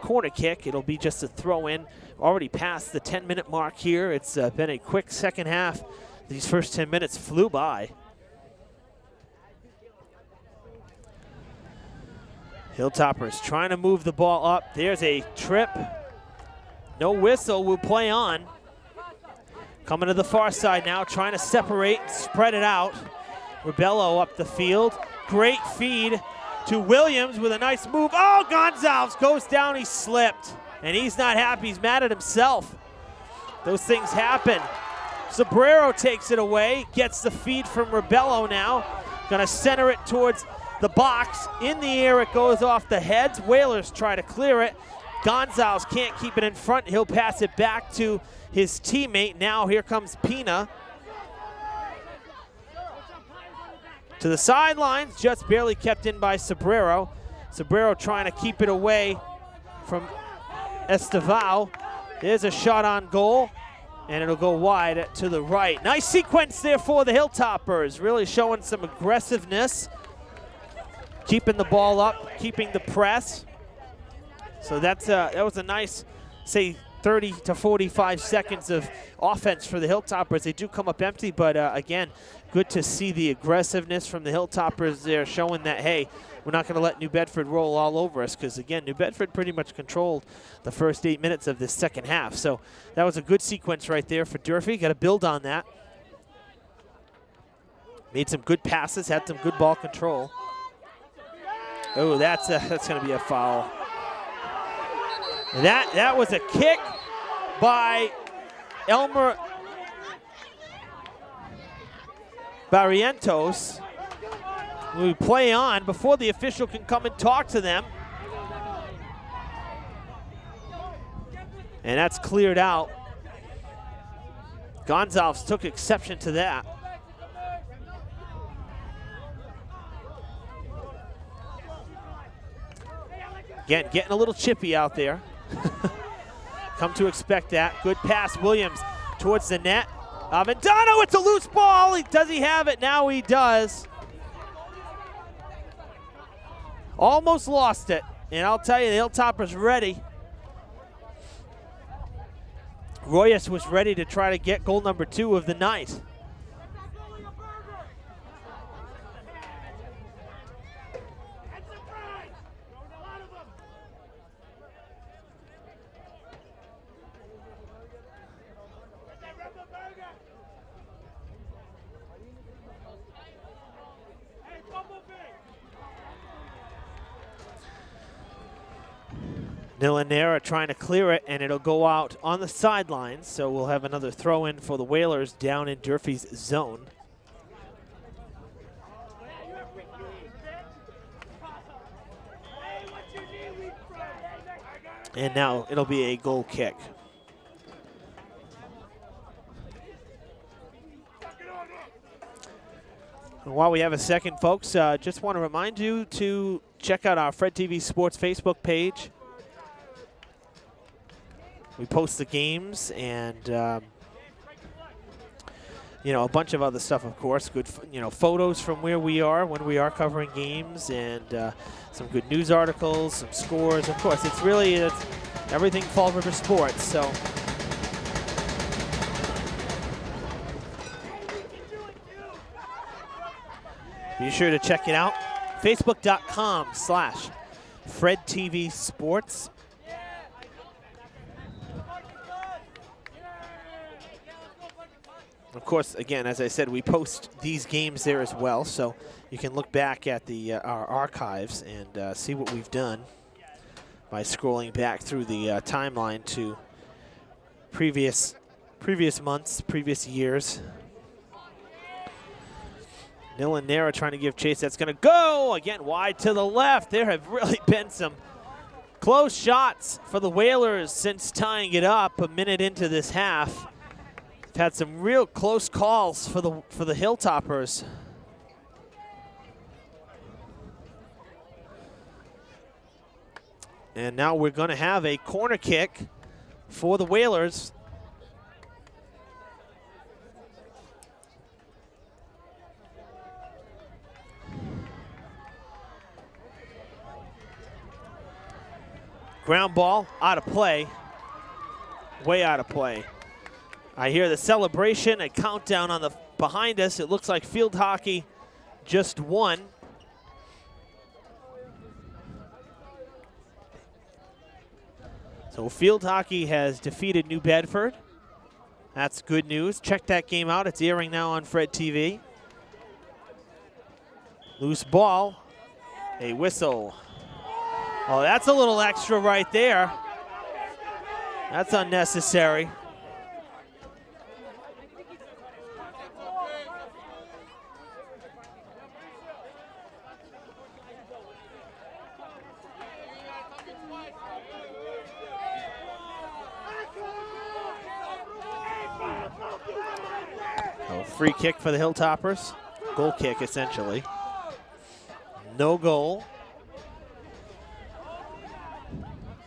corner kick. It'll be just a throw in. Already past the 10-minute mark here. It's been a quick second half. These first 10 minutes flew by. Hilltoppers trying to move the ball up. There's a trip. No whistle. We'll play on. Coming to the far side now, trying to separate, spread it out. Rebello up the field. Great feed to Williams with a nice move. Oh, Gonzalez goes down. He slipped. And he's not happy. He's mad at himself. Those things happen. Sobrero takes it away. Gets the feed from Rebello now. Gonna center it towards the box. In the air it goes off the heads. Whalers try to clear it. Gonzalez can't keep it in front. He'll pass it back to his teammate. Now here comes Pina. To the sidelines, just barely kept in by Sobrero. Sobrero trying to keep it away from Estevao. There's a shot on goal, and it'll go wide to the right. Nice sequence there for the Hilltoppers, really showing some aggressiveness, keeping the ball up, keeping the press. So that was a nice, say, 30 to 45 seconds of offense for the Hilltoppers. They do come up empty, but again, good to see the aggressiveness from the Hilltoppers there, showing that, hey, we're not going to let New Bedford roll all over us, because, again, New Bedford pretty much controlled the first 8 minutes of this second half. So that was a good sequence right there for Durfee. Got to build on that. Made some good passes, had some good ball control. Oh, that's going to be a foul. That was a kick by Elmer Barrientos. We play on before the official can come and talk to them. And that's cleared out. Gonzalez took exception to that. Again, getting a little chippy out there. Come to expect that. Good pass, Williams towards the net. Avendano, it's a loose ball. Does he have it? Now he does. Almost lost it. And I'll tell you, the Hilltoppers ready. Royas was ready to try to get goal number 2 of the night. Nilanera trying to clear it, and it'll go out on the sidelines. So we'll have another throw in for the Whalers down in Durfee's zone. And now it'll be a goal kick. And while we have a second, folks, just want to remind you to check out our Fred TV Sports Facebook page. We post the games and, you know, a bunch of other stuff, of course. Good, you know, photos from where we are when we are covering games, and some good news articles, some scores. Of course, it's everything Fall River sports. So be sure to check it out. Facebook.com/FredTVSports. Of course, again, as I said, we post these games there as well, so you can look back at our archives and see what we've done by scrolling back through the timeline to previous months, previous years. Nilanera trying to give chase. That's going to go again wide to the left. There have really been some close shots for the Whalers since tying it up a minute into this half. Had some real close calls for the Hilltoppers. And now we're going to have a corner kick for the Whalers. Ground ball out of play. Way out of play. I hear the celebration, a countdown on the behind us. It looks like field hockey just won. So field hockey has defeated New Bedford. That's good news. Check that game out. It's airing now on Fred TV. Loose ball, a whistle. Oh, that's a little extra right there. That's unnecessary. Free kick for the Hilltoppers. Goal kick, essentially. No goal.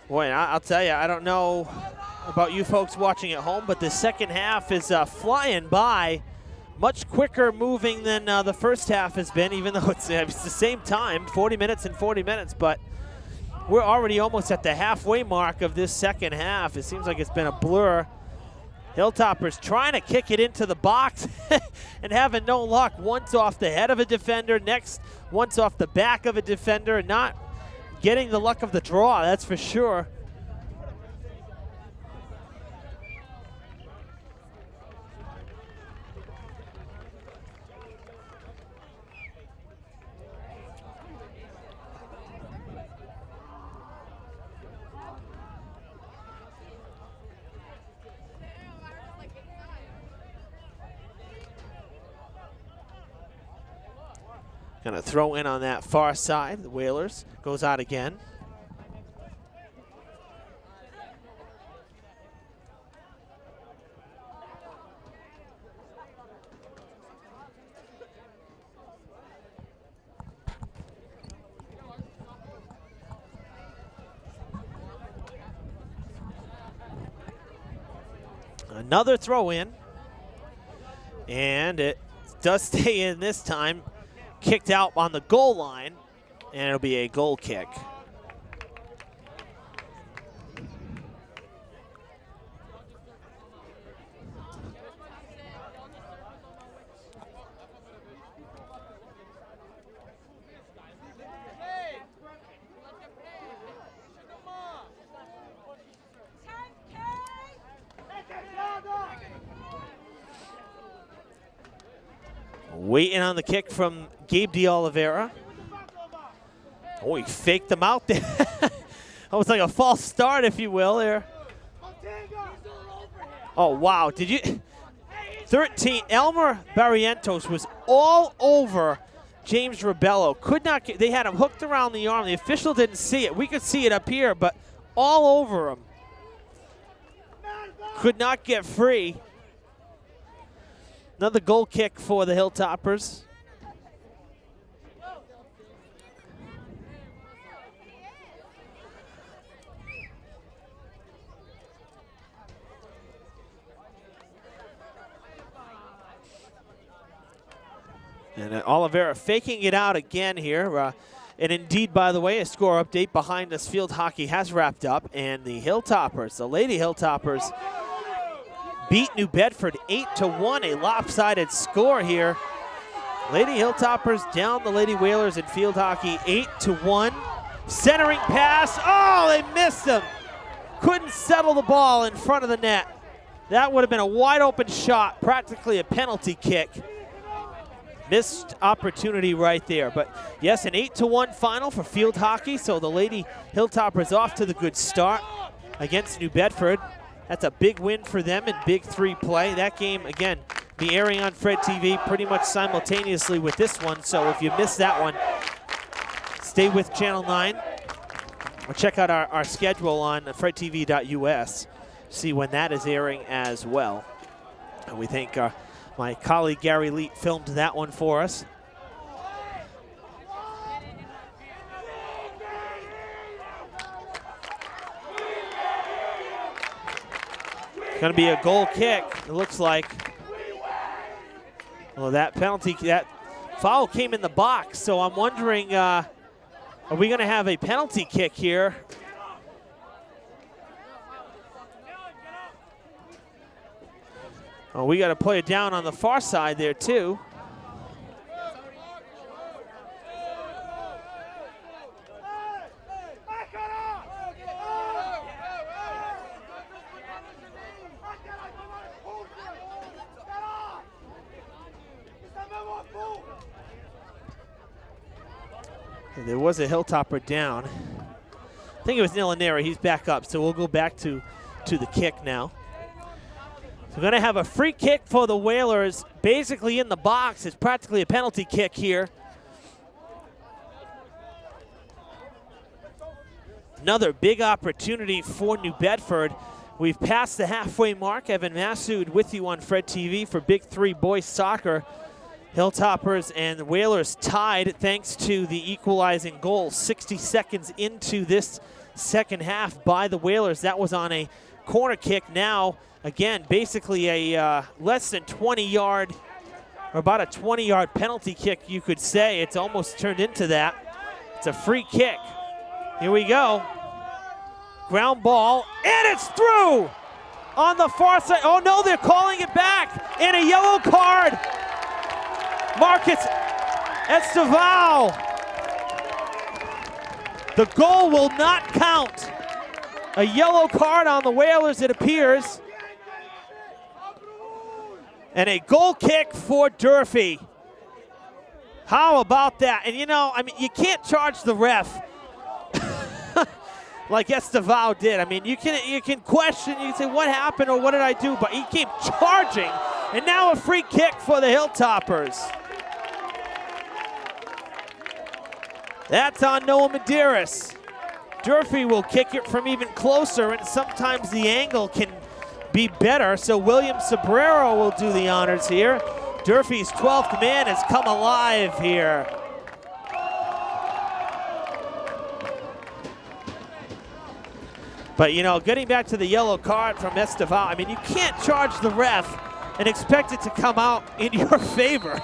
Boy, I'll tell you, I don't know about you folks watching at home, but the second half is flying by. Much quicker moving than the first half has been, even though it's the same time, 40 minutes and 40 minutes, but we're already almost at the halfway mark of this second half. It seems like it's been a blur. Hilltoppers trying to kick it into the box and having no luck. Once off the head of a defender, next once off the back of a defender, not getting the luck of the draw, that's for sure. Gonna throw in on that far side. The Whalers goes out again. Another throw in. And it does stay in this time. Kicked out on the goal line, and it'll be a goal kick. Waiting on the kick from Gabe DeOliveira. Oh, he faked them out there. Almost like a false start, if you will, there. Oh, wow. Did you? 13, Elmer Barrientos was all over James Rebello. Could not get, they had him hooked around the arm. The official didn't see it. We could see it up here, but all over him. Could not get free. Another goal kick for the Hilltoppers. And Oliveira faking it out again here. And indeed, by the way, a score update behind us. Field hockey has wrapped up, and the Hilltoppers, the Lady Hilltoppers, beat New Bedford 8-1, a lopsided score here. Lady Hilltoppers down the Lady Whalers in field hockey 8-1. Centering pass, oh, they missed him. Couldn't settle the ball in front of the net. That would have been a wide open shot, practically a penalty kick. Missed opportunity right there. But yes, an 8-1 final for field hockey, so the Lady Hilltoppers off to the good start against New Bedford. That's a big win for them in Big 3 play. That game, again, be airing on Fred TV pretty much simultaneously with this one. So if you missed that one, stay with Channel 9 or check out our schedule on fredtv.us. See when that is airing as well. And we thank my colleague Gary Leet filmed that one for us. Going to be a goal kick, it looks like. Well, that penalty, that foul came in the box, so I'm wondering, are we going to have a penalty kick here? Oh, we got to play it down on the far side there, too. There was a Hilltopper down. I think it was Nilanera. He's back up, so we'll go back to the kick now. So we're going to have a free kick for the Whalers, basically in the box. It's practically a penalty kick here. Another big opportunity for New Bedford. We've passed the halfway mark. Evan Massoud with you on Fred TV for Big 3 boys soccer. Hilltoppers and the Whalers tied thanks to the equalizing goal 60 seconds into this second half by the Whalers. That was on a corner kick. Now, again, basically a less than 20-yard, or about a 20-yard penalty kick, you could say. It's almost turned into that. It's a free kick. Here we go. Ground ball, and it's through on the far side. Oh no, they're calling it back, and a yellow card. Marcus Esteval. The goal will not count. A yellow card on the Whalers, it appears. And a goal kick for Durfee. How about that? And you know, I mean, you can't charge the ref like Esteval did. I mean, you can question, you can say, what happened or what did I do? But he came charging, and now a free kick for the Hilltoppers. That's on Noah Medeiros. Durfee will kick it from even closer, and sometimes the angle can be better, so William Sobrero will do the honors here. Durfee's 12th man has come alive here. But, you know, getting back to the yellow card from Esteval, I mean, you can't charge the ref and expect it to come out in your favor.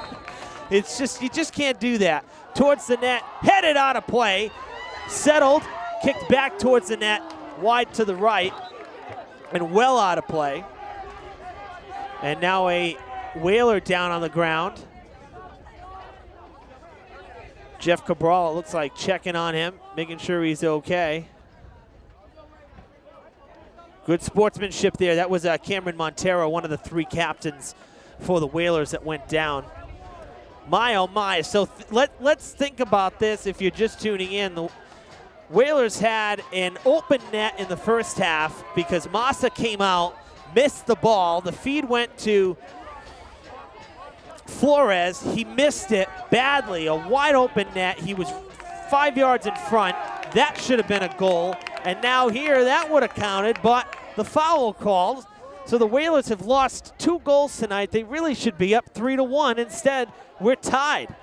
It's just, you just can't do that. Towards the net, headed out of play, settled, kicked back towards the net, wide to the right, and well out of play. And now a Whaler down on the ground. Jeff Cabral, it looks like, checking on him, making sure he's okay. Good sportsmanship there. That was Cameron Montero, one of the 3 captains for the Whalers that went down. My, oh my. So let's think about this if you're just tuning in. The Whalers had an open net in the first half because Massa came out, missed the ball. The feed went to Flores. He missed it badly. A wide open net. He was 5 yards in front. That should have been a goal. And now here, that would have counted, but the foul called. So the Whalers have lost 2 goals tonight. They really should be up 3-1. Instead, we're tied.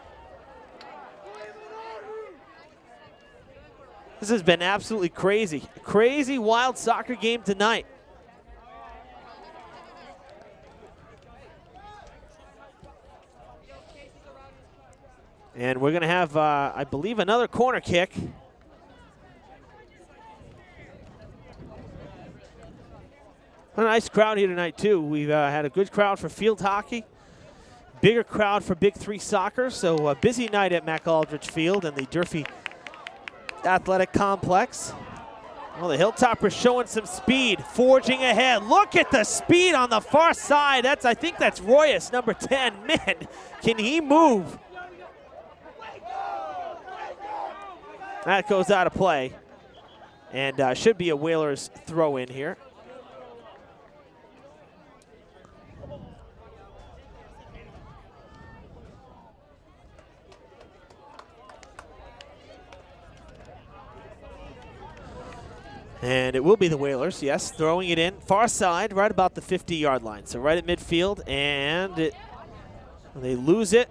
This has been absolutely crazy. Crazy, wild soccer game tonight. And we're going to have, I believe, another corner kick. A nice crowd here tonight, too. We've had a good crowd for field hockey. Bigger crowd for Big 3 soccer. So a busy night at McAldrich Field and the Durfee Athletic Complex. Well, the Hilltoppers showing some speed, forging ahead. Look at the speed on the far side. I think that's Royas, number 10. Man, can he move? That goes out of play. And should be a Whalers throw in here. And it will be the Whalers, yes, throwing it in. Far side, right about the 50-yard line. So right at midfield, and they lose it.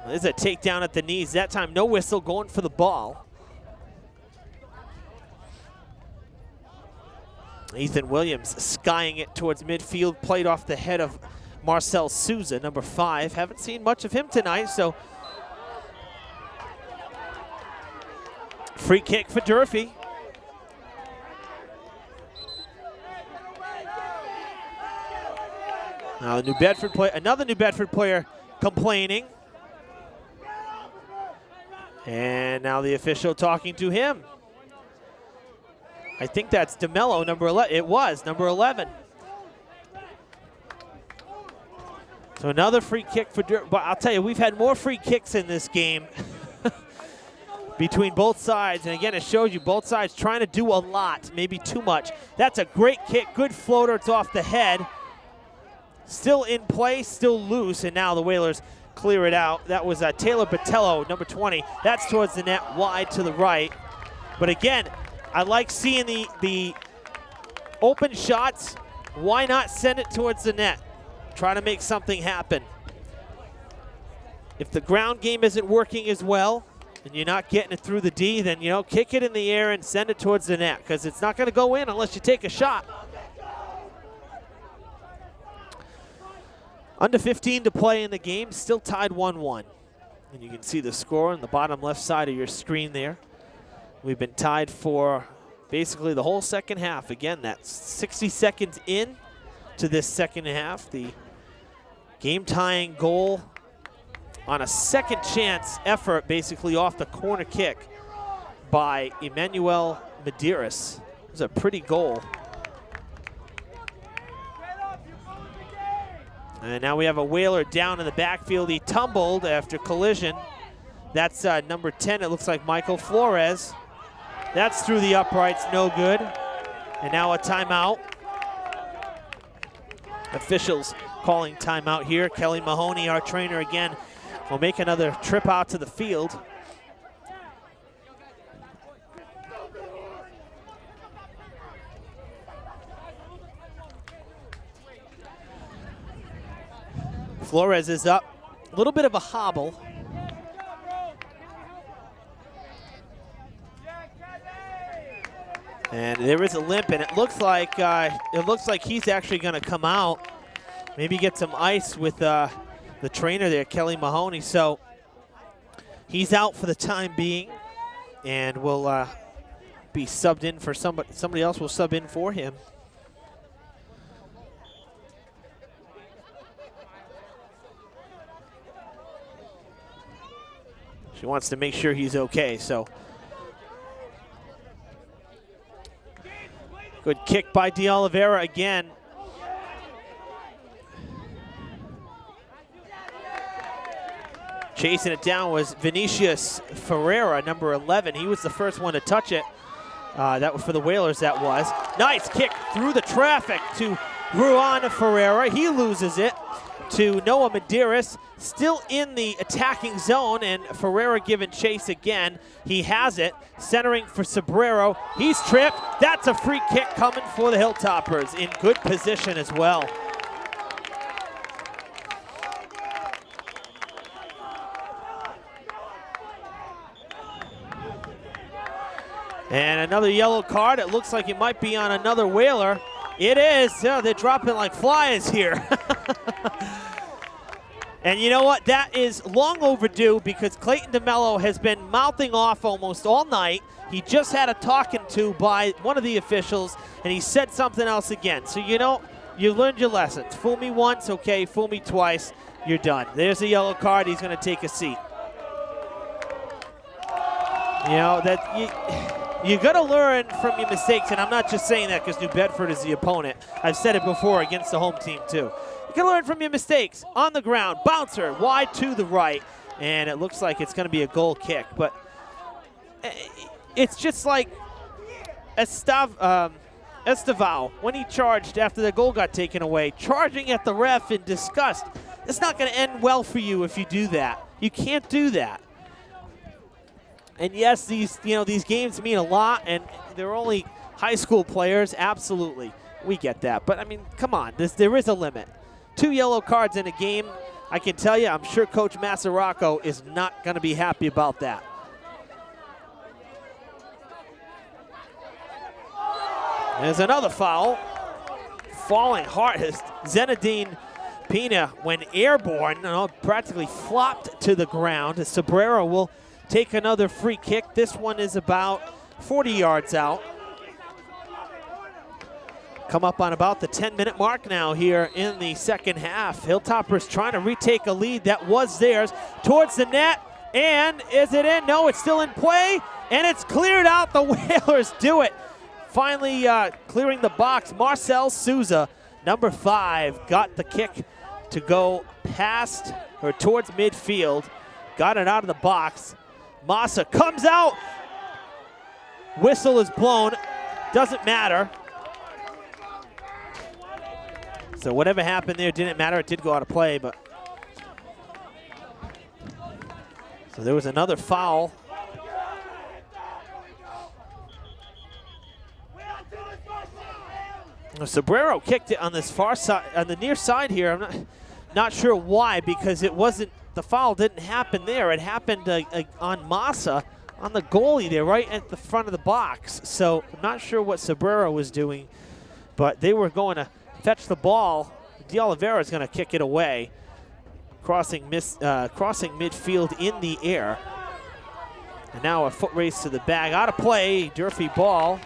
There's a takedown at the knees. That time, no whistle, going for the ball. Ethan Williams skying it towards midfield, played off the head of Marcel Souza, number 5. Haven't seen much of him tonight, so free kick for Durfee. Now the New Bedford player, another New Bedford player complaining. And now the official talking to him. I think that's DeMello, number 11. It was number 11. So another free kick for Durfee. But I'll tell you, we've had more free kicks in this game between both sides. And again, it shows you both sides trying to do a lot, maybe too much. That's a great kick, good floater. It's off the head. Still in play, still loose, and now the Whalers clear it out. That was Taylor Botello, number 20. That's towards the net, wide to the right. But again, I like seeing the open shots, why not send it towards the net? Try to make something happen. If the ground game isn't working as well, and you're not getting it through the D, then, you know, kick it in the air and send it towards the net, because it's not going to go in unless you take a shot. Under 15 to play in the game, still tied 1-1. And you can see the score on the bottom left side of your screen there. We've been tied for basically the whole second half. Again, that's 60 seconds in to this second half. The game-tying goal on a second chance effort, basically off the corner kick by Emmanuel Medeiros. It was a pretty goal. And now we have a Whaler down in the backfield. He tumbled after collision. That's number 10, it looks like Michael Flores. That's through the uprights, no good. And now a timeout. Officials calling timeout here. Kelly Mahoney, our trainer again, will make another trip out to the field. Flores is up. A little bit of a hobble. And there is a limp, and it looks like he's actually going to come out. Maybe get some ice with the trainer there, Kelly Mahoney. So he's out for the time being, and will be subbed in for somebody. Somebody else will sub in for him. She wants to make sure he's okay, so. Good kick by De Oliveira again. Chasing it down was Vinicius Ferreira, number 11. He was the first one to touch it. That was for the Whalers, that was. Nice kick through the traffic to Ruan Ferreira. He loses it to Noah Medeiros, still in the attacking zone, and Ferreira giving chase again. He has it, centering for Sobrero. He's tripped. That's a free kick coming for the Hilltoppers, in good position as well. And another yellow card. It looks like it might be on another Whaler. It is. Yeah, they're dropping like flies here. And you know what? That is long overdue, because Clayton DeMello has been mouthing off almost all night. He just had a talking to by one of the officials, and he said something else again. So, you know, you learned your lessons. Fool me once, okay. Fool me twice, you're done. There's a yellow card. He's going to take a seat. You know, you got to learn from your mistakes, and I'm not just saying that because New Bedford is the opponent. I've said it before against the home team, too. You can learn from your mistakes. On the ground, bouncer, wide to the right, and it looks like it's going to be a goal kick. But it's just like Estevao, when he charged after the goal got taken away, charging at the ref in disgust. It's not going to end well for you if you do that. You can't do that. And yes, these games mean a lot, and they're only high school players. Absolutely, we get that. But I mean, come on, there is a limit. 2 yellow cards in a game. I can tell you, I'm sure Coach Massaraco is not going to be happy about that. There's another foul. Falling hard. Zenedine Pina, when airborne, practically flopped to the ground. Sobrero will take another free kick. This one is about 40 yards out. Come up on about the 10-minute mark now here in the second half. Hilltoppers trying to retake a lead that was theirs towards the net. And is it in? No, it's still in play. And it's cleared out. The Whalers do it. Finally clearing the box. Marcel Souza, number 5, got the kick to go past or towards midfield. Got it out of the box. Massa comes out. Whistle is blown. Doesn't matter. So whatever happened there didn't matter. It did go out of play, but. So there was another foul. Sobrero kicked it on this far side, on the near side here. I'm not sure why, because it wasn't, the foul didn't happen there. It happened on Massa, on the goalie there, right at the front of the box. So I'm not sure what Sobrero was doing, but they were going to fetch the ball. De Oliveira is going to kick it away, crossing midfield in the air. And now a foot race to the bag, out of play, Durfee ball.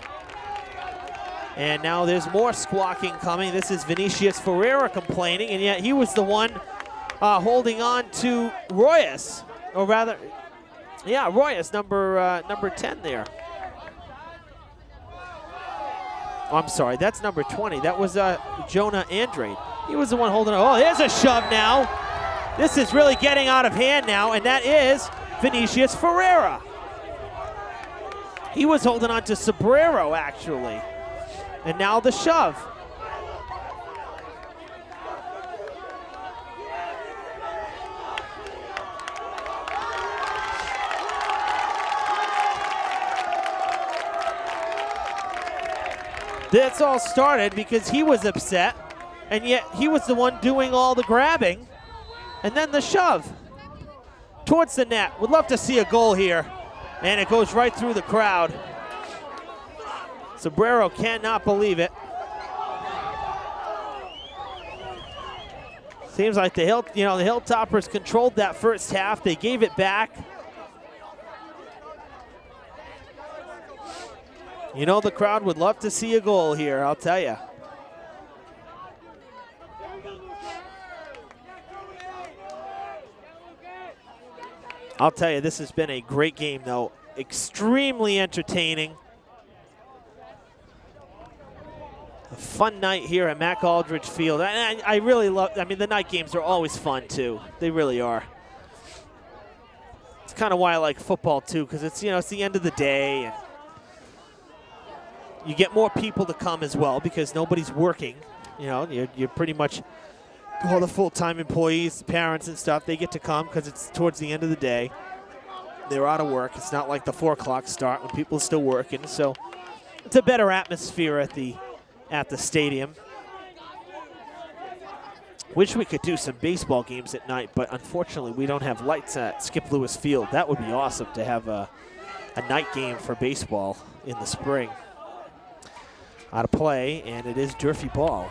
And now there's more squawking coming. This is Vinicius Ferreira complaining, and yet he was the one holding on to Royas, or rather, yeah, Royas, number 10 there. Oh, I'm sorry, that's number 20. That was Jonah Andrade. He was the one holding on. Oh, there's a shove now. This is really getting out of hand now, and that is Vinicius Ferreira. He was holding on to Sobrero, actually. And now the shove. This all started because he was upset, and yet he was the one doing all the grabbing, and then the shove towards the net. Would love to see a goal here, and it goes right through the crowd. Sobrero cannot believe it. Seems like the Hilltoppers controlled that first half. They gave it back. You know, the crowd would love to see a goal here, I'll tell you. I'll tell you, this has been a great game, though. Extremely entertaining. A fun night here at Mac Aldridge Field. I really love, I mean, the night games are always fun, too. They really are. It's kind of why I like football, too, because it's, you know, it's the end of the day. And you get more people to come as well because nobody's working. You know, you're pretty much all the full-time employees, parents and stuff, they get to come because it's towards the end of the day. They're out of work. It's not like the 4 o'clock start when people are still working. So it's a better atmosphere at the stadium. Wish we could do some baseball games at night, but unfortunately we don't have lights at Skip Lewis Field. That would be awesome to have a night game for baseball in the spring. Out of play, and it is Durfee ball.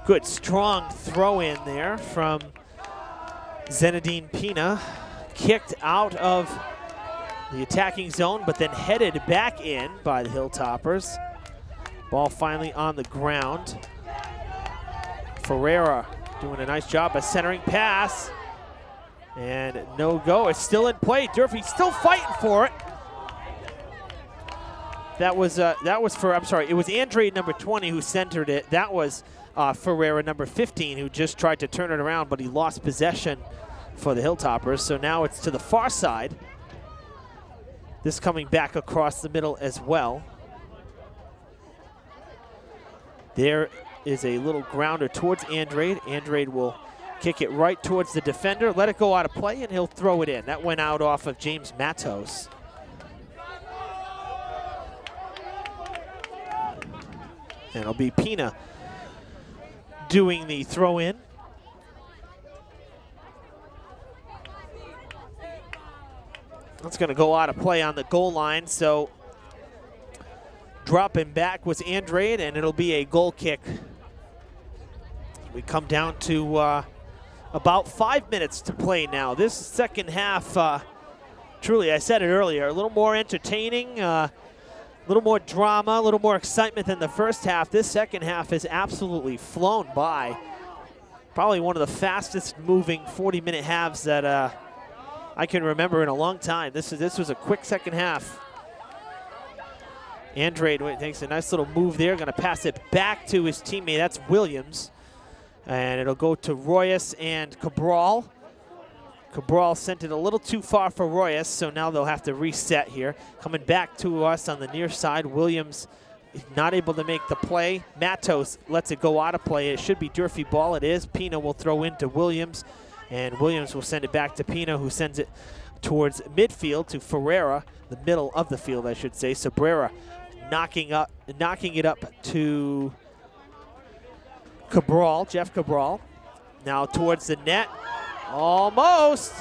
Good strong throw in there from Zenedine Pina. Kicked out of the attacking zone, but then headed back in by the Hilltoppers. Ball finally on the ground. Ferreira doing a nice job of centering pass. And no go, it's still in play. Durfee still fighting for it. That was for, I'm sorry, it was Andrade, number 20, who centered it. That was Ferreira, number 15, who just tried to turn it around, but he lost possession for the Hilltoppers. So now it's to the far side. This coming back across the middle as well. There is a little grounder towards Andrade. Andrade will kick it right towards the defender, let it go out of play, and he'll throw it in. That went out off of James Matos. And it'll be Pina doing the throw in. That's going to go out of play on the goal line, so dropping back was Andrade, and it'll be a goal kick. We come down to about 5 minutes to play now. This second half, truly, I said it earlier, a little more entertaining, a little more drama, a little more excitement than the first half. This second half has absolutely flown by. Probably one of the fastest moving 40-minute halves that I can remember in a long time. This was a quick second half. Andrade takes a nice little move there, going to pass it back to his teammate. That's Williams. And it'll go to Royas and Cabral. Cabral sent it a little too far for Royas, so now they'll have to reset here. Coming back to us on the near side, Williams not able to make the play. Matos lets it go out of play. It should be Durfee ball. It is. Pina will throw into Williams. And Williams will send it back to Pino, who sends it towards midfield to Ferreira, the middle of the field, I should say. Cabrera knocking it up to Cabral, Jeff Cabral. Now towards the net, almost.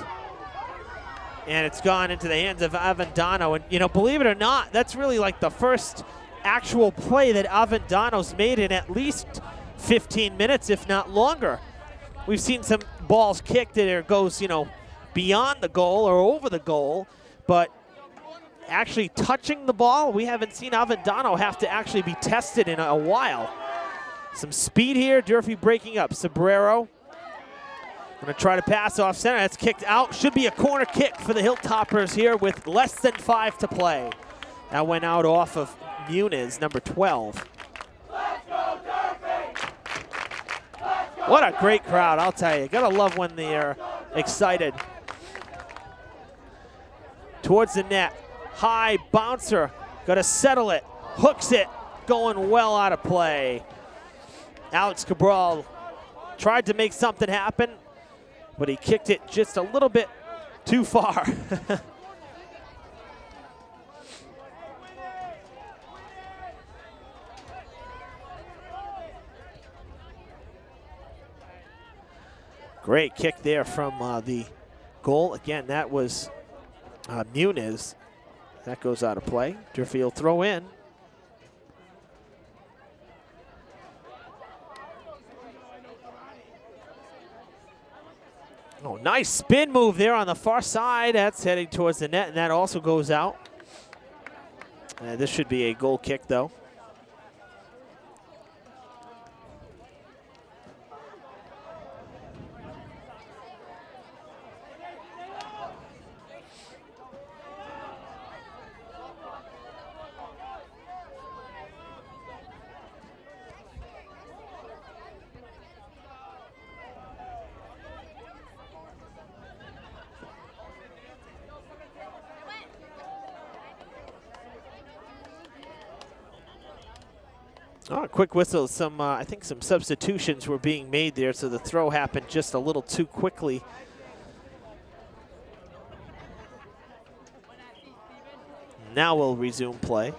And it's gone into the hands of Avendano. And, you know, believe it or not, that's really like the first actual play that Avendano's made in at least 15 minutes, if not longer. We've seen some balls kicked that it goes, you know, beyond the goal or over the goal, but actually touching the ball, we haven't seen Avendano have to actually be tested in a while. Some speed here, Durfee breaking up. Sobrero gonna try to pass off center. That's kicked out. Should be a corner kick for the Hilltoppers here with less than 5 to play. That went out off of Muniz, number 12. What a great crowd, I'll tell you. Gotta love when they're excited. Towards the net, high bouncer, gotta settle it, hooks it, going well out of play. Alex Cabral tried to make something happen, but he kicked it just a little bit too far. Great kick there from the goal. Again, that was Muniz. That goes out of play. Durfee will throw in. Oh, nice spin move there on the far side. That's heading towards the net, and that also goes out. This should be a goal kick, though. Oh, a quick whistle. I think some substitutions were being made there, so the throw happened just a little too quickly. Now we'll resume play.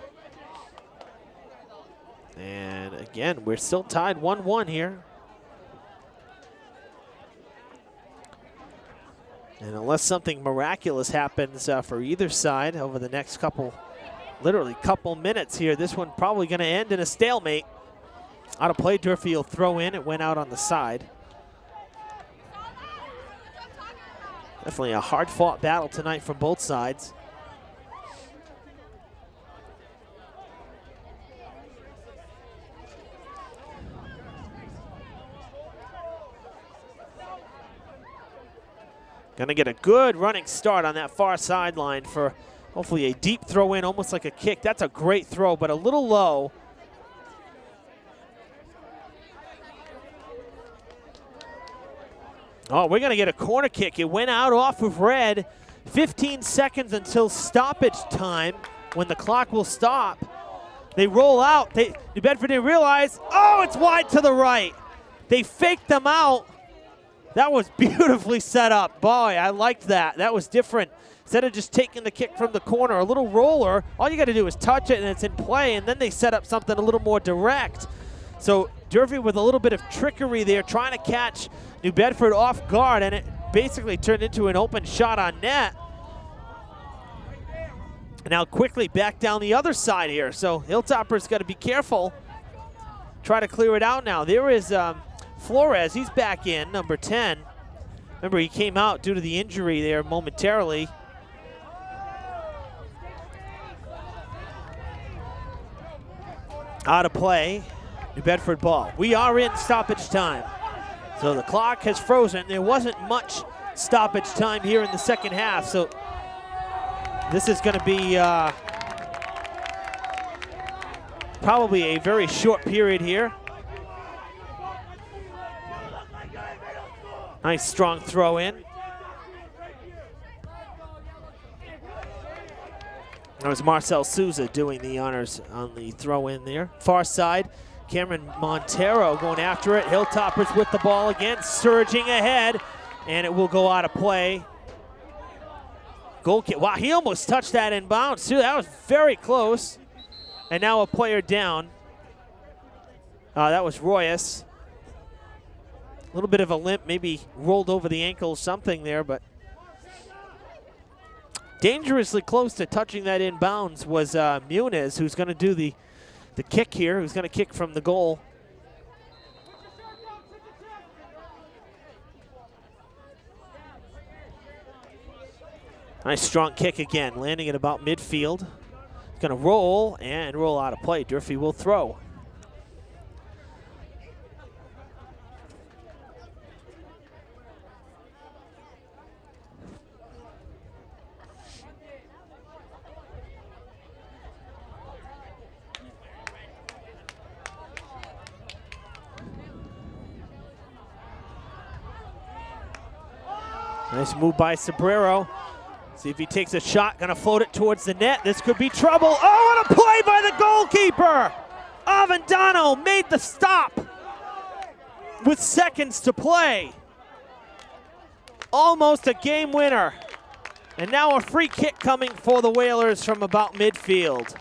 And again, we're still tied 1-1 here. And unless something miraculous happens for either side over the next literally couple minutes here, this one probably going to end in a stalemate. Out of play, Durfee will throw in. It went out on the side. Definitely a hard-fought battle tonight from both sides. Going to get a good running start on that far sideline for hopefully a deep throw in, almost like a kick. That's a great throw, but a little low. Oh, we're going to get a corner kick. It went out off of red. 15 seconds until stoppage time when the clock will stop. They roll out. New Bedford didn't realize. Oh, it's wide to the right. They faked them out. That was beautifully set up. Boy, I liked that. That was different. Instead of just taking the kick from the corner, a little roller, all you got to do is touch it and it's in play, and then they set up something a little more direct. So Durfee with a little bit of trickery there, trying to catch New Bedford off guard, and it basically turned into an open shot on net. Now quickly back down the other side here. So Hilltopper's got to be careful. Try to clear it out now. There is Flores. He's back in, number 10. Remember, he came out due to the injury there momentarily. Out of play, New Bedford ball. We are in stoppage time. So the clock has frozen. There wasn't much stoppage time here in the second half. So this is going to be probably a very short period here. Nice strong throw in. That was Marcel Souza doing the honors on the throw in there. Far side, Cameron Montero going after it. Hilltoppers with the ball again, surging ahead. and it will go out of play. Goal kick. Wow, he almost touched that in bounds, too. That was very close. And now a player down. That was Royas. A little bit of a limp, maybe rolled over the ankle, something there, but dangerously close to touching that in bounds was Muniz, who's going to do the kick here, who's going to kick from the goal. Nice strong kick again, landing at about midfield. Going to roll and roll out of play. Durfee will throw. Nice move by Sobrero. See if he takes a shot, gonna float it towards the net. This could be trouble. Oh, what a play by the goalkeeper! Avendano made the stop with seconds to play. Almost a game winner. And now a free kick coming for the Whalers from about midfield.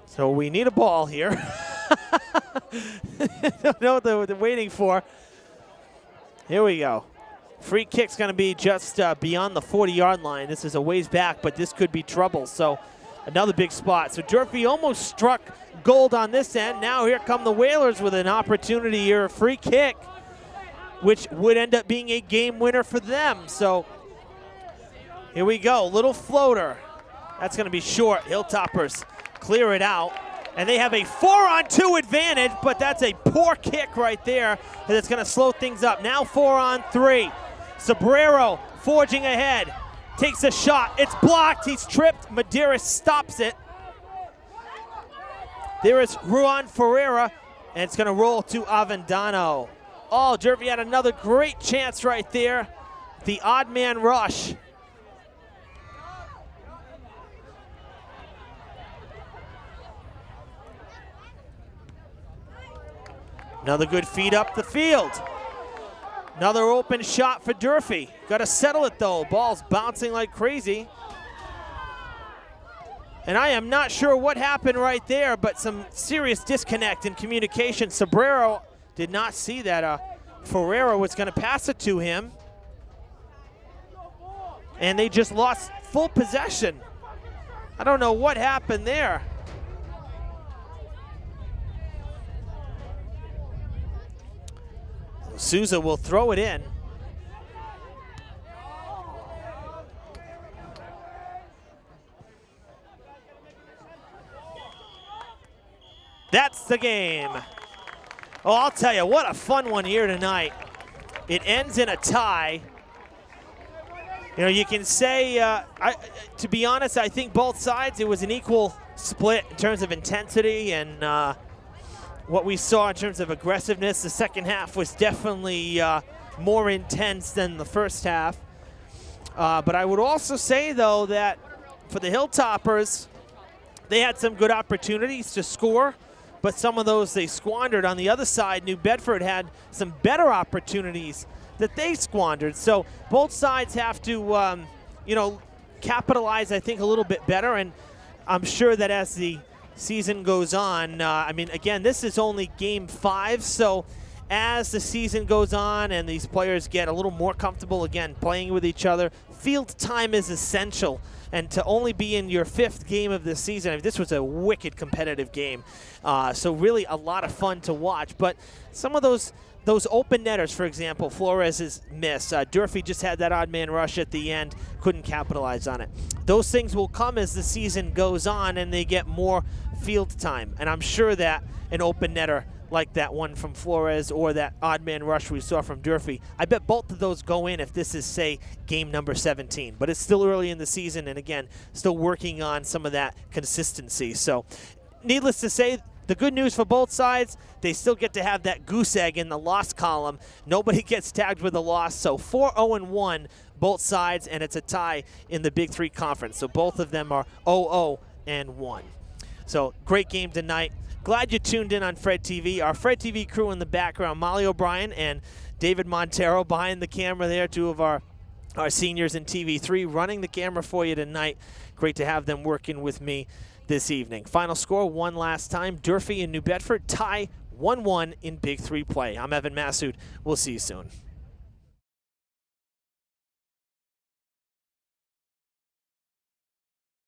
So we need a ball here. Don't know what they're waiting for. Here we go. Free kick's going to be just beyond the 40-yard line. This is a ways back, but this could be trouble. So another big spot. So Durfee almost struck gold on this end. Now here come the Whalers with an opportunity here, a free kick, which would end up being a game winner for them. So here we go. Little floater. That's going to be short. Hilltoppers clear it out. And they have a 4-on-2 advantage, but that's a poor kick right there. And it's going to slow things up. Now 4-on-3. Sobrero forging ahead. Takes a shot. It's blocked. He's tripped. Medeiros stops it. There is Ruan Ferreira, and it's going to roll to Avendano. Oh, Durfee had another great chance right there. The odd man rush. Another good feed up the field. Another open shot for Durfee. Got to settle it though. Ball's bouncing like crazy. And I am not sure what happened right there, but some serious disconnect in communication. Sobrero did not see that Ferreira was going to pass it to him. And they just lost full possession. I don't know what happened there. Souza will throw it in. That's the game. Oh, I'll tell you, what a fun one here tonight. It ends in a tie. You know, you can say, to be honest, I think both sides, it was an equal split in terms of intensity and what we saw in terms of aggressiveness. The second half was definitely more intense than the first half. But I would also say, though, that for the Hilltoppers, they had some good opportunities to score, but some of those they squandered. On the other side, New Bedford had some better opportunities that they squandered. So both sides have to, you know, capitalize, I think, a little bit better. And I'm sure that as the season goes on, I mean, again, this is only game 5, so as the season goes on and these players get a little more comfortable, again, playing with each other, field time is essential. And to only be in your 5th game of the season, I mean, this was a wicked competitive game. So really a lot of fun to watch. But some of those open netters, for example, Flores' miss. Durfee just had that odd man rush at the end, couldn't capitalize on it. Those things will come as the season goes on and they get more field time. And I'm sure that an open netter like that one from Flores or that odd man rush we saw from Durfee, I bet both of those go in if this is, say, game number 17. But it's still early in the season, and again, still working on some of that consistency. So needless to say, the good news for both sides, they still get to have that goose egg in the loss column. Nobody gets tagged with a loss, so 4-0-1 both sides, and it's a tie in the Big Three Conference. So both of them are 0-0-1. So great game tonight. Glad you tuned in on Fred TV. Our Fred TV crew in the background, Molly O'Brien and David Montero behind the camera there, two of our seniors in TV3 running the camera for you tonight. Great to have them working with me this evening. Final score one last time. Durfee and New Bedford tie 1-1 in Big Three play. I'm Evan Massoud. We'll see you soon.